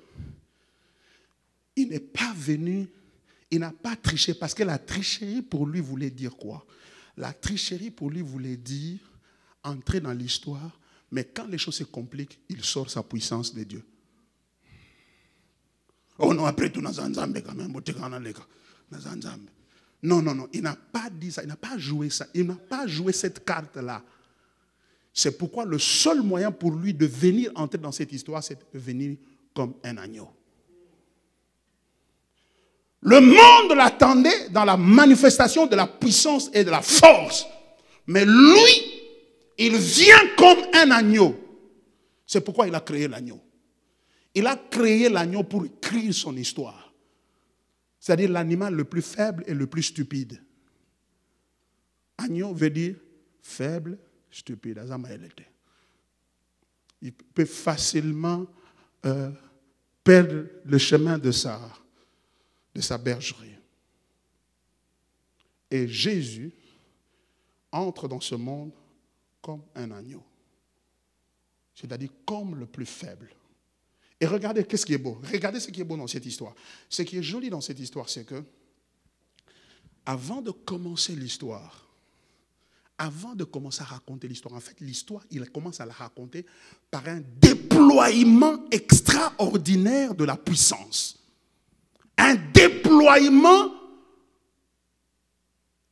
il n'est pas venu, il n'a pas triché, parce que la tricherie pour lui voulait dire quoi? La tricherie pour lui voulait dire entrer dans l'histoire, mais quand les choses se compliquent, il sort sa puissance de Dieu. Oh non, après tout, quand même, non, il n'a pas dit ça, il n'a pas joué ça, il n'a pas joué cette carte-là. C'est pourquoi le seul moyen pour lui de venir entrer dans cette histoire, c'est de venir comme un agneau. Le monde l'attendait dans la manifestation de la puissance et de la force. Mais lui, il vient comme un agneau. C'est pourquoi il a créé l'agneau. Il a créé l'agneau pour écrire son histoire. C'est-à-dire l'animal le plus faible et le plus stupide. Agneau veut dire faible, stupide. Il peut facilement perdre le chemin de sa bergerie. Et Jésus entre dans ce monde comme un agneau. C'est-à-dire comme le plus faible. Et regardez qu'est-ce qui est beau. Regardez ce qui est beau dans cette histoire. Ce qui est joli dans cette histoire, c'est que avant de commencer l'histoire, avant de commencer à raconter l'histoire, en fait, l'histoire, il commence à la raconter par un déploiement extraordinaire de la puissance. Un déploiement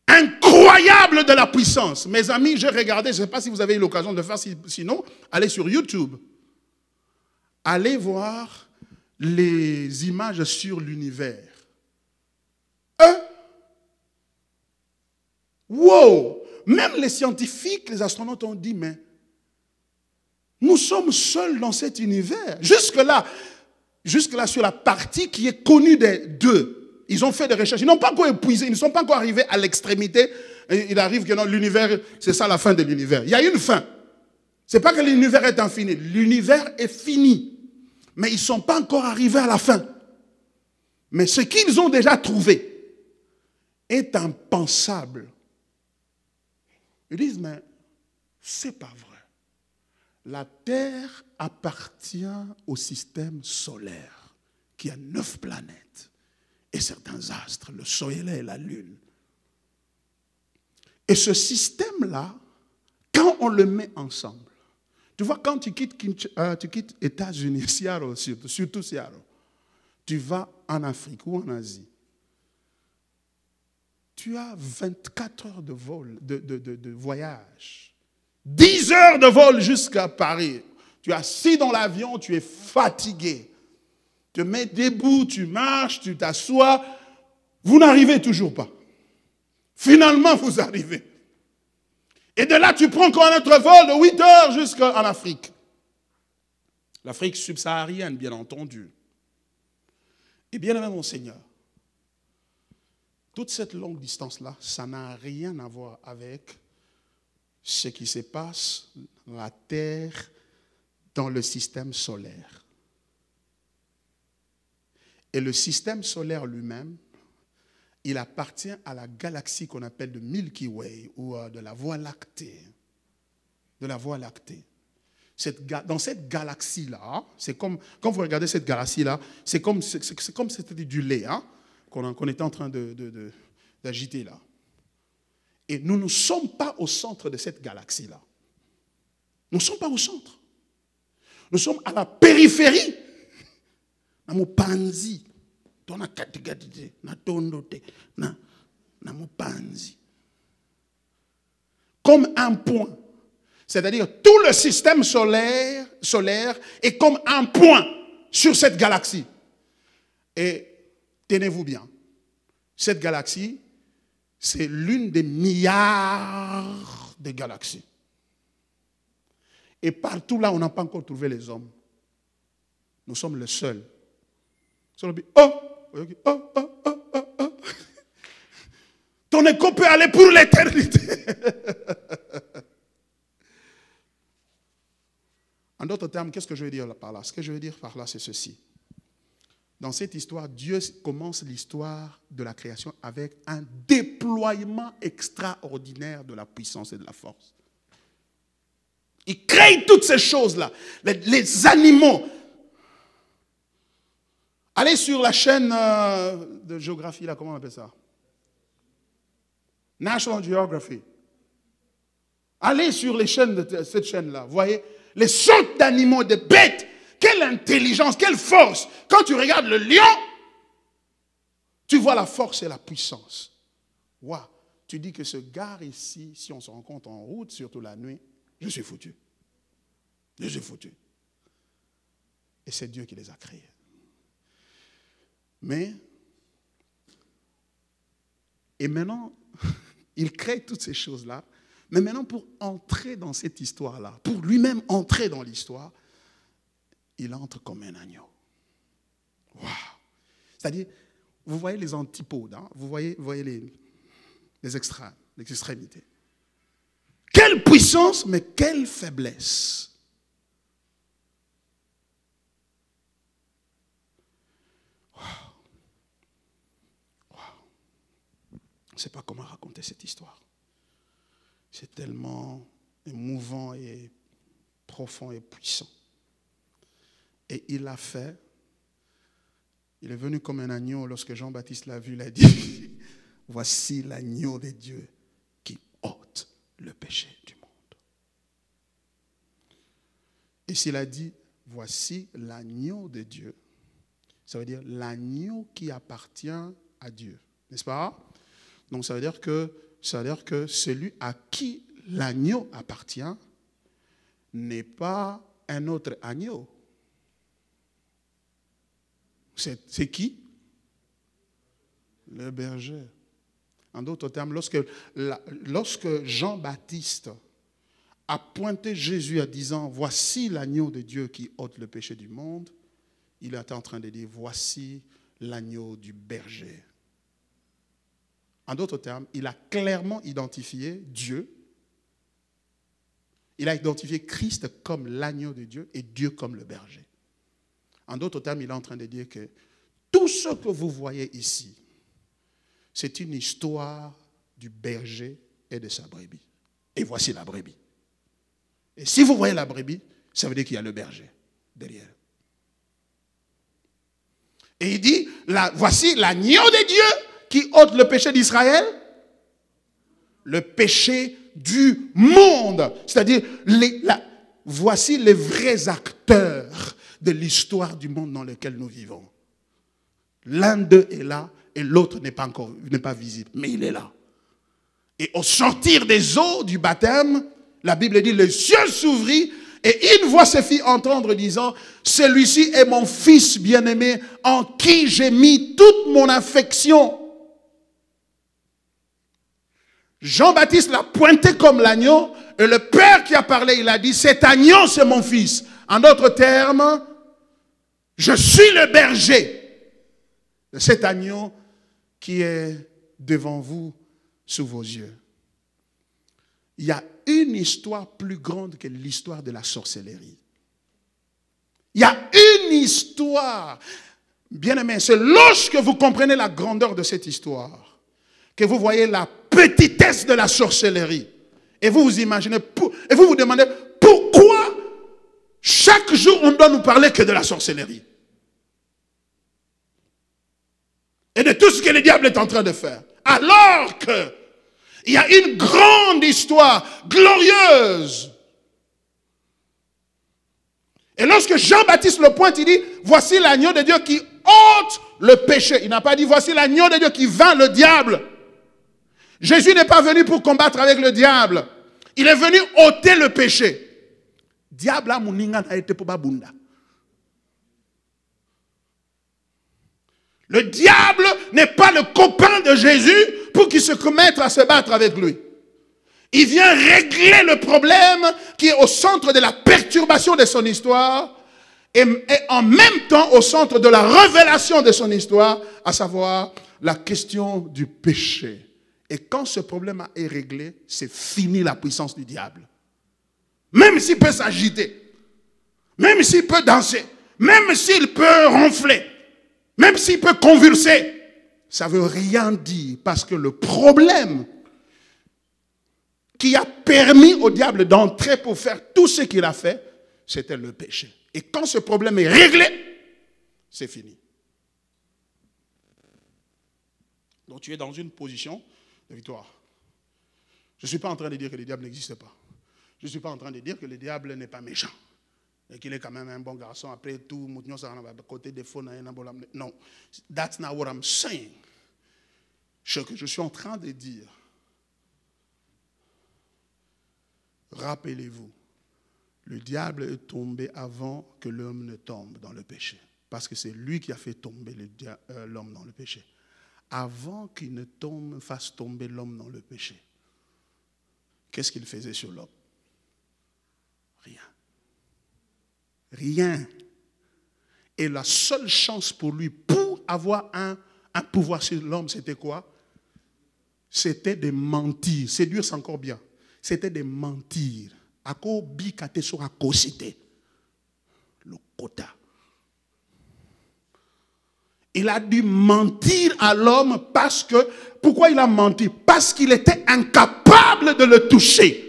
incroyable de la puissance. Mes amis, j'ai regardé, je ne sais pas si vous avez eu l'occasion de le faire, sinon, allez sur YouTube. Allez voir les images sur l'univers. Wow! Même les scientifiques, les astronautes ont dit, mais nous sommes seuls dans cet univers. Jusque-là, sur la partie qui est connue des deux, ils ont fait des recherches. Ils n'ont pas encore épuisé, ils ne sont pas encore arrivés à l'extrémité. Il arrive que l'univers, c'est ça la fin de l'univers. Il y a une fin. Ce n'est pas que l'univers est infini. L'univers est fini. Mais ils ne sont pas encore arrivés à la fin. Mais ce qu'ils ont déjà trouvé est impensable. Ils disent, mais ce n'est pas vrai. La Terre appartient au système solaire, qui a 9 planètes et certains astres, le Soleil et la Lune. Et ce système-là, quand on le met ensemble, tu vois, quand tu quittes États-Unis, Seattle, surtout Seattle, tu vas en Afrique ou en Asie, tu as 24 heures de vol, de voyage, 10 heures de vol jusqu'à Paris. Tu es assis dans l'avion, tu es fatigué. Tu te mets debout, tu marches, tu t'assois. Vous n'arrivez toujours pas. Finalement, vous arrivez. Et de là, tu prends encore un autre vol de 8 heures jusqu'en Afrique. L'Afrique subsaharienne, bien entendu. Et bien aimé mon Seigneur, toute cette longue distance-là, ça n'a rien à voir avec ce qui se passe dans la Terre, dans le système solaire. Et le système solaire lui-même, il appartient à la galaxie qu'on appelle de Milky Way ou de la Voie lactée. De la Voie lactée. Dans cette galaxie-là, c'est comme, quand vous regardez cette galaxie-là, c'est comme c'était du lait. Hein? qu'on était en train d'agiter là. Et nous ne sommes pas au centre de cette galaxie-là. Nous ne sommes pas au centre. Nous sommes à la périphérie. Comme un point. C'est-à-dire tout le système solaire est comme un point sur cette galaxie. Et tenez-vous bien, cette galaxie, c'est l'une des milliards de galaxies. Et partout là, on n'a pas encore trouvé les hommes. Nous sommes les seuls. Ton écho peut aller pour l'éternité. En d'autres termes, qu'est-ce que je veux dire par là? Ce que je veux dire par là, c'est ceci. Dans cette histoire, Dieu commence l'histoire de la création avec un déploiement extraordinaire de la puissance et de la force. Il crée toutes ces choses-là. Les animaux. Allez sur la chaîne de géographie, là, comment on appelle ça? National Geography. Allez sur les chaînes de cette chaîne-là. Vous voyez, les sortes d'animaux, de bêtes. Quelle intelligence, quelle force. Quand tu regardes le lion, tu vois la force et la puissance. Waouh. Tu dis que ce gars ici, si on se rencontre en route, surtout la nuit, je suis foutu. Je suis foutu. Et c'est Dieu qui les a créés. Et maintenant, il crée toutes ces choses-là. Mais maintenant, pour entrer dans cette histoire-là, pour lui-même entrer dans l'histoire, il entre comme un agneau. Waouh! C'est-à-dire, vous voyez les antipodes, hein? Vous voyez les extrêmes, les extrémités. Quelle puissance, mais quelle faiblesse! Je ne sais pas comment raconter cette histoire. C'est tellement émouvant et profond et puissant. Et il l'a fait. Il est venu comme un agneau. Lorsque Jean-Baptiste l'a vu, il a dit, voici l'agneau de Dieu qui ôte le péché du monde. Et s'il a dit, voici l'agneau de Dieu, ça veut dire l'agneau qui appartient à Dieu. N'est-ce pas? Donc ça veut dire que celui à qui l'agneau appartient n'est pas un autre agneau. C'est qui? Le berger. En d'autres termes, lorsque Jean-Baptiste a pointé Jésus en disant, voici l'agneau de Dieu qui ôte le péché du monde, il était en train de dire, voici l'agneau du berger. En d'autres termes, il a clairement identifié Dieu. Il a identifié Christ comme l'agneau de Dieu et Dieu comme le berger. En d'autres termes, il est en train de dire que tout ce que vous voyez ici, c'est une histoire du berger et de sa brebis. Et voici la brebis. Et si vous voyez la brebis, ça veut dire qu'il y a le berger derrière. Et il dit, voici l'agneau de Dieu qui ôte le péché d'Israël, le péché du monde. C'est-à-dire, voici les vrais acteurs de l'histoire du monde dans lequel nous vivons. L'un d'eux est là et l'autre n'est pas visible, mais il est là. Et au sortir des eaux du baptême, la Bible dit, le ciel s'ouvrit et une voix se fit entendre disant, celui-ci est mon fils bien-aimé en qui j'ai mis toute mon affection. Jean-Baptiste l'a pointé comme l'agneau et le Père qui a parlé, il a dit, cet agneau c'est mon fils. En d'autres termes, je suis le berger de cet agneau qui est devant vous, sous vos yeux. Il y a une histoire plus grande que l'histoire de la sorcellerie. Il y a une histoire, bien aimé, c'est lorsque vous comprenez la grandeur de cette histoire que vous voyez la petitesse de la sorcellerie. Et vous vous imaginez, et vous vous demandez pourquoi chaque jour on doit nous parler que de la sorcellerie. Et de tout ce que le diable est en train de faire. Alors que il y a une grande histoire glorieuse. Et lorsque Jean-Baptiste le pointe, il dit, voici l'agneau de Dieu qui ôte le péché. Il n'a pas dit, voici l'agneau de Dieu qui vainc le diable. Jésus n'est pas venu pour combattre avec le diable. Il est venu ôter le péché. Diable a moninga na été pour babunda. Le diable n'est pas le copain de Jésus pour qu'il se commette à se battre avec lui. Il vient régler le problème qui est au centre de la perturbation de son histoire et en même temps au centre de la révélation de son histoire, à savoir la question du péché. Et quand ce problème est réglé, c'est fini la puissance du diable. Même s'il peut s'agiter, même s'il peut danser, même s'il peut ronfler, même s'il peut convulser, ça ne veut rien dire parce que le problème qui a permis au diable d'entrer pour faire tout ce qu'il a fait, c'était le péché. Et quand ce problème est réglé, c'est fini. Donc tu es dans une position de victoire. Je ne suis pas en train de dire que le diable n'existe pas. Je ne suis pas en train de dire que le diable n'est pas méchant. Et qu'il est quand même un bon garçon. Après tout, côté des faux, non. That's not what I'm saying. Ce que je suis en train de dire, rappelez-vous, le diable est tombé avant que l'homme ne tombe dans le péché. Parce que c'est lui qui a fait tomber l'homme dans le péché. Avant qu'il ne fasse tomber l'homme dans le péché, qu'est-ce qu'il faisait sur l'homme? Rien. Rien. Et la seule chance pour lui, pour avoir un pouvoir sur l'homme, c'était quoi? C'était de mentir. Séduire, c'est encore bien. C'était de mentir. Le quota. Il a dû mentir à l'homme parce que... Pourquoi il a menti? Parce qu'il était incapable de le toucher.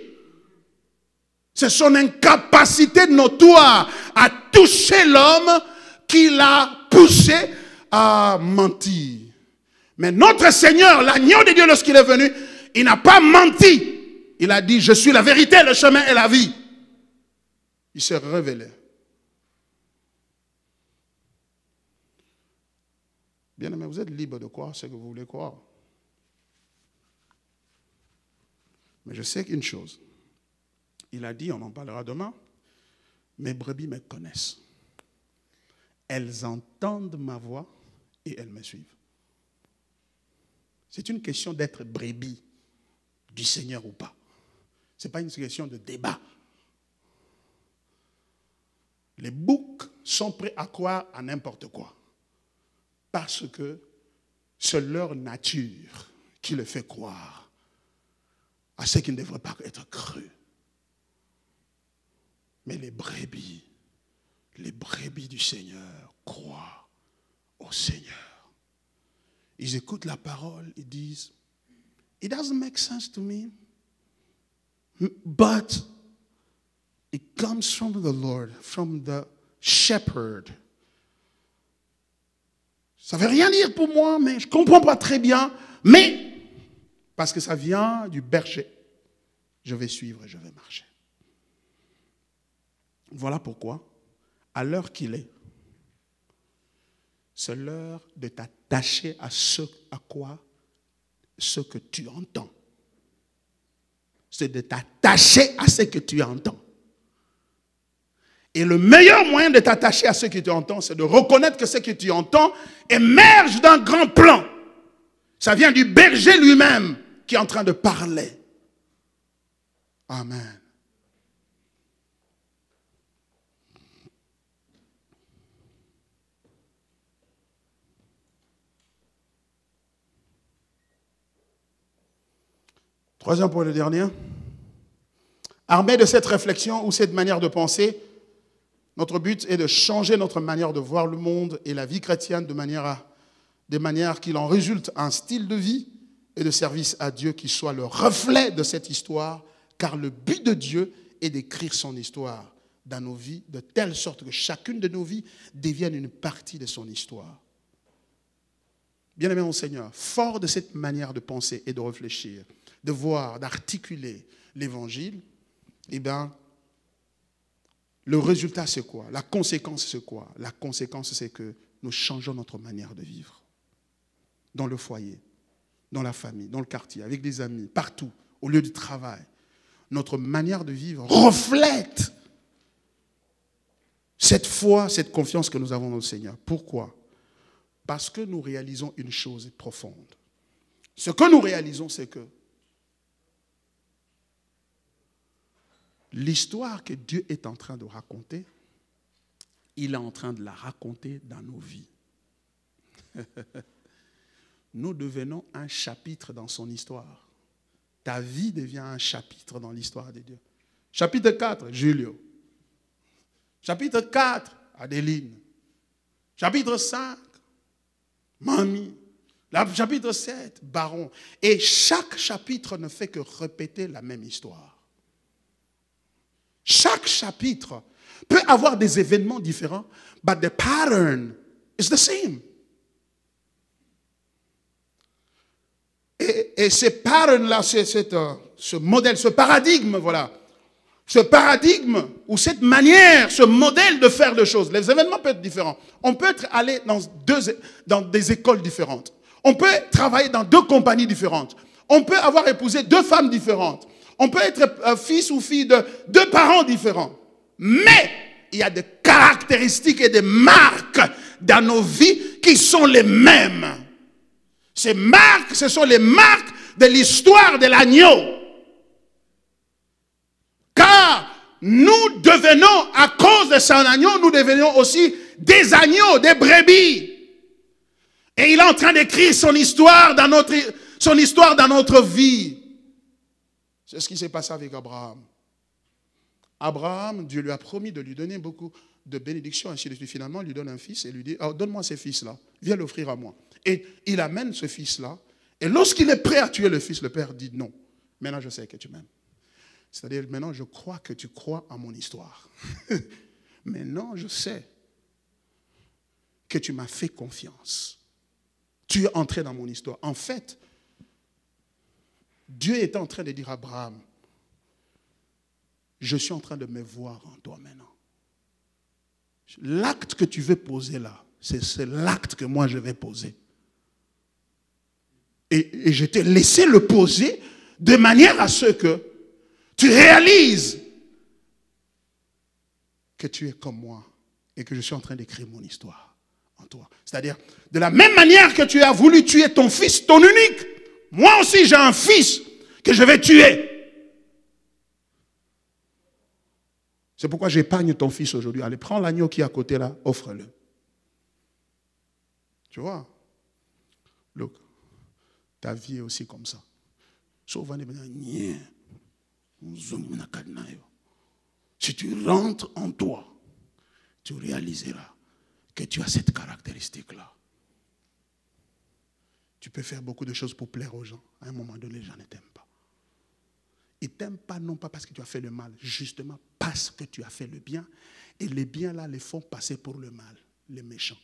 C'est son incapacité notoire à toucher l'homme qui l'a poussé à mentir. Mais notre Seigneur, l'agneau de Dieu, lorsqu'il est venu, il n'a pas menti. Il a dit, je suis la vérité, le chemin et la vie. Il s'est révélé. Bien aimé, vous êtes libre de croire ce que vous voulez croire. Mais je sais qu'une chose, il a dit, on en parlera demain, mes brebis me connaissent. Elles entendent ma voix et elles me suivent. C'est une question d'être brebis du Seigneur ou pas. Ce n'est pas une question de débat. Les boucs sont prêts à croire à n'importe quoi. Parce que c'est leur nature qui les fait croire à ce qui ne devrait pas être cru. Mais les brebis du Seigneur croient au Seigneur. Ils écoutent la parole, ils disent, it doesn't make sense to me, but it comes from the Lord, from the shepherd. Ça ne veut rien dire pour moi, mais je ne comprends pas très bien. Mais, parce que ça vient du berger, je vais suivre et je vais marcher. Voilà pourquoi, à l'heure qu'il est, c'est l'heure de t'attacher à ce que tu entends. C'est de t'attacher à ce que tu entends. Et le meilleur moyen de t'attacher à ce que tu entends, c'est de reconnaître que ce que tu entends émerge d'un grand plan. Ça vient du berger lui-même qui est en train de parler. Amen. Troisième point, le dernier. Armé de cette réflexion ou cette manière de penser, notre but est de changer notre manière de voir le monde et la vie chrétienne de manière qu'il en résulte un style de vie et de service à Dieu qui soit le reflet de cette histoire, car le but de Dieu est d'écrire son histoire dans nos vies de telle sorte que chacune de nos vies devienne une partie de son histoire. bien-aimé mon Seigneur, fort de cette manière de penser et de réfléchir, de voir, d'articuler l'évangile, eh bien, le résultat c'est quoi? La conséquence c'est quoi? La conséquence c'est que nous changeons notre manière de vivre. Dans le foyer, dans la famille, dans le quartier, avec des amis, partout, au lieu du travail. Notre manière de vivre reflète cette foi, cette confiance que nous avons dans le Seigneur. Pourquoi? Parce que nous réalisons une chose profonde. Ce que nous réalisons, c'est que l'histoire que Dieu est en train de raconter, il est en train de la raconter dans nos vies. Nous devenons un chapitre dans son histoire. Ta vie devient un chapitre dans l'histoire de Dieu. Chapitre 4, Julio. Chapitre 4, Adeline. Chapitre 5, Mamie. Chapitre 7, Baron. Et chaque chapitre ne fait que répéter la même histoire. Chaque chapitre peut avoir des événements différents, but the pattern is the same. Et ces patterns-là, ce modèle, ce paradigme, voilà. Ce paradigme, ou cette manière, ce modèle de faire les choses, les événements peuvent être différents. On peut aller dans des écoles différentes. On peut travailler dans 2 compagnies différentes. On peut avoir épousé 2 femmes différentes. On peut être fils ou fille de 2 parents différents. Mais il y a des caractéristiques et des marques dans nos vies qui sont les mêmes. Ces marques, ce sont les marques de l'histoire de l'agneau. Car nous devenons, à cause de son agneau, nous devenons aussi des agneaux, des brebis. Et il est en train d'écrire son histoire dans notre vie. C'est ce qui s'est passé avec Abraham. Abraham, Dieu lui a promis de lui donner beaucoup de bénédictions, ainsi de suite. Finalement, il lui donne un fils et lui dit, oh, donne-moi ce fils-là, viens l'offrir à moi. Et il amène ce fils-là. Et lorsqu'il est prêt à tuer le fils, le père dit non. Maintenant, je sais que tu m'aimes. C'est-à-dire, maintenant, je crois que tu crois à mon histoire. Maintenant, je sais que tu m'as fait confiance. Tu es entré dans mon histoire. En fait, Dieu est en train de dire à Abraham, je suis en train de me voir en toi maintenant. L'acte que tu veux poser là, c'est l'acte que moi je vais poser. Et je t'ai laissé le poser de manière à ce que tu réalises que tu es comme moi et que je suis en train d'écrire mon histoire en toi. C'est-à-dire, de la même manière que tu as voulu tuer ton fils, ton unique, moi aussi j'ai un fils que je vais tuer. C'est pourquoi j'épargne ton fils aujourd'hui. Allez, prends l'agneau qui est à côté là, offre-le. Tu vois? Look, ta vie est aussi comme ça. Si tu rentres en toi, tu réaliseras que tu as cette caractéristique-là. Tu peux faire beaucoup de choses pour plaire aux gens. À un moment donné, les gens ne t'aiment pas. Ils ne t'aiment pas non pas parce que tu as fait le mal, justement parce que tu as fait le bien. Et les biens là les font passer pour le mal, les méchants.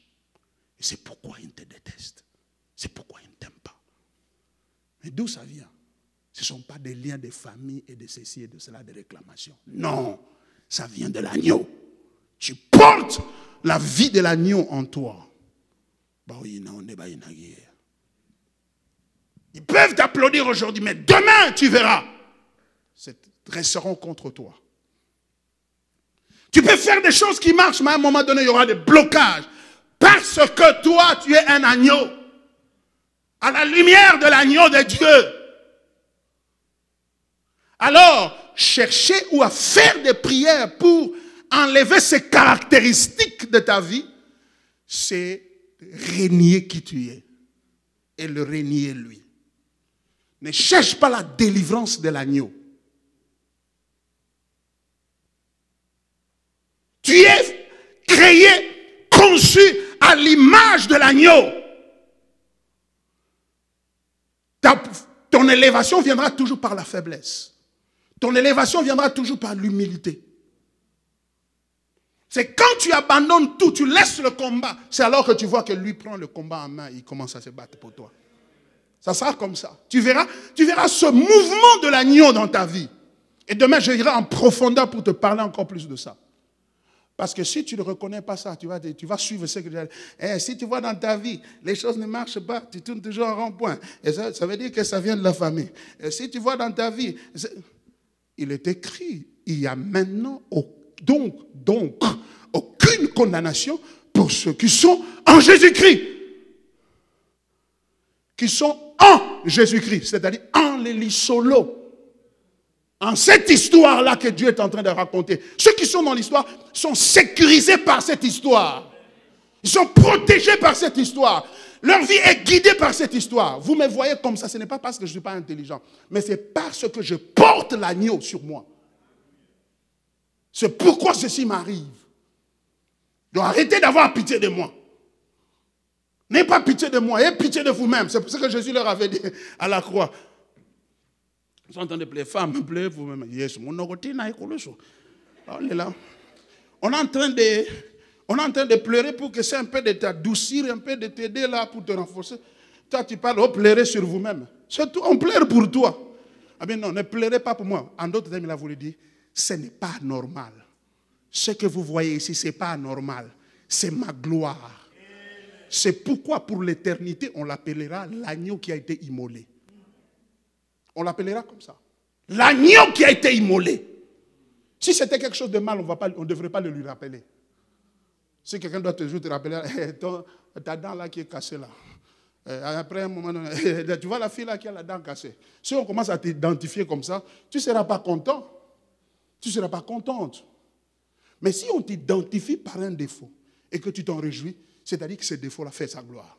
Et c'est pourquoi ils te détestent. C'est pourquoi ils ne t'aiment pas. Mais d'où ça vient? Ce ne sont pas des liens de famille et de ceci et de cela, de réclamations. Non, ça vient de l'agneau. Tu portes la vie de l'agneau en toi. Ils peuvent t'applaudir aujourd'hui, mais demain tu verras. Ils dresseront contre toi. Tu peux faire des choses qui marchent, mais à un moment donné, il y aura des blocages. Parce que toi, tu es un agneau. À la lumière de l'agneau de Dieu. Alors, chercher ou à faire des prières pour enlever ces caractéristiques de ta vie, c'est renier qui tu es. Et le renier lui. Ne cherche pas la délivrance de l'agneau. Tu es créé, conçu à l'image de l'agneau. Ton élévation viendra toujours par la faiblesse. Ton élévation viendra toujours par l'humilité. C'est quand tu abandonnes tout, tu laisses le combat. C'est alors que tu vois que lui prend le combat en main et il commence à se battre pour toi. Ça sera comme ça. Tu verras ce mouvement de l'agneau dans ta vie. Et demain, je irai en profondeur pour te parler encore plus de ça. Parce que si tu ne reconnais pas ça, tu vas suivre ce que je dis. Si tu vois dans ta vie, les choses ne marchent pas, tu tournes toujours en rond-point. Et ça veut dire que ça vient de la famille. Et si tu vois dans ta vie, il est écrit, il y a maintenant donc, aucune condamnation pour ceux qui sont en Jésus-Christ. Qui sont en Jésus-Christ, c'est-à-dire en l'Elisolo. En cette histoire-là que Dieu est en train de raconter. Ceux qui sont dans l'histoire sont sécurisés par cette histoire. Ils sont protégés par cette histoire. Leur vie est guidée par cette histoire. Vous me voyez comme ça, ce n'est pas parce que je ne suis pas intelligent, mais c'est parce que je porte l'agneau sur moi. C'est pourquoi ceci m'arrive. Donc arrêtez d'avoir pitié de moi. N'ayez pas pitié de moi, ayez pitié de vous-même. C'est pour ça que Jésus leur avait dit à la croix. Ils sont en train de pleurer, femme, pleurez vous-même. Yes, mon routine a écoulé. On est là. On est en train de pleurer pour que c'est un peu de t'adoucir, un peu de t'aider là pour te renforcer. Toi, tu parles, oh, pleurez sur vous-même. Surtout, on pleure pour toi. Ah bien non, ne pleurez pas pour moi. En d'autres termes, il a voulu dire, ce n'est pas normal. Ce que vous voyez ici, ce n'est pas normal. C'est ma gloire. C'est pourquoi pour l'éternité, on l'appellera l'agneau qui a été immolé. On l'appellera comme ça. L'agneau qui a été immolé. Si c'était quelque chose de mal, on ne devrait pas le lui rappeler. Si quelqu'un doit toujours te rappeler, ta dent là qui est cassée là. Après un moment donné, tu vois la fille là qui a la dent cassée. Si on commence à t'identifier comme ça, tu ne seras pas content. Tu ne seras pas contente. Mais si on t'identifie par un défaut et que tu t'en réjouis, c'est-à-dire que ce défaut-là fait sa gloire.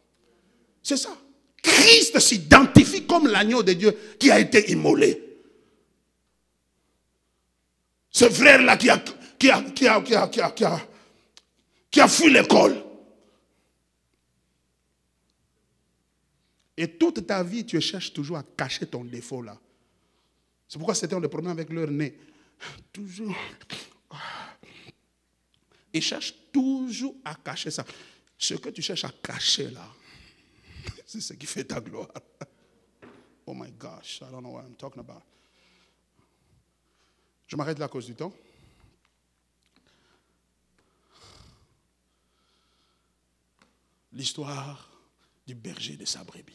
C'est ça. Christ s'identifie comme l'agneau de Dieu qui a été immolé. Ce frère-là qui a fui l'école. Et toute ta vie, tu cherches toujours à cacher ton défaut-là. C'est pourquoi c'était le problème avec leur nez. Toujours. Ils cherchent toujours à cacher ça. Ce que tu cherches à cacher là, c'est ce qui fait ta gloire. Oh my gosh, I don't know what I'm talking about. Je m'arrête là à cause du temps. L'histoire du berger de sa brebis.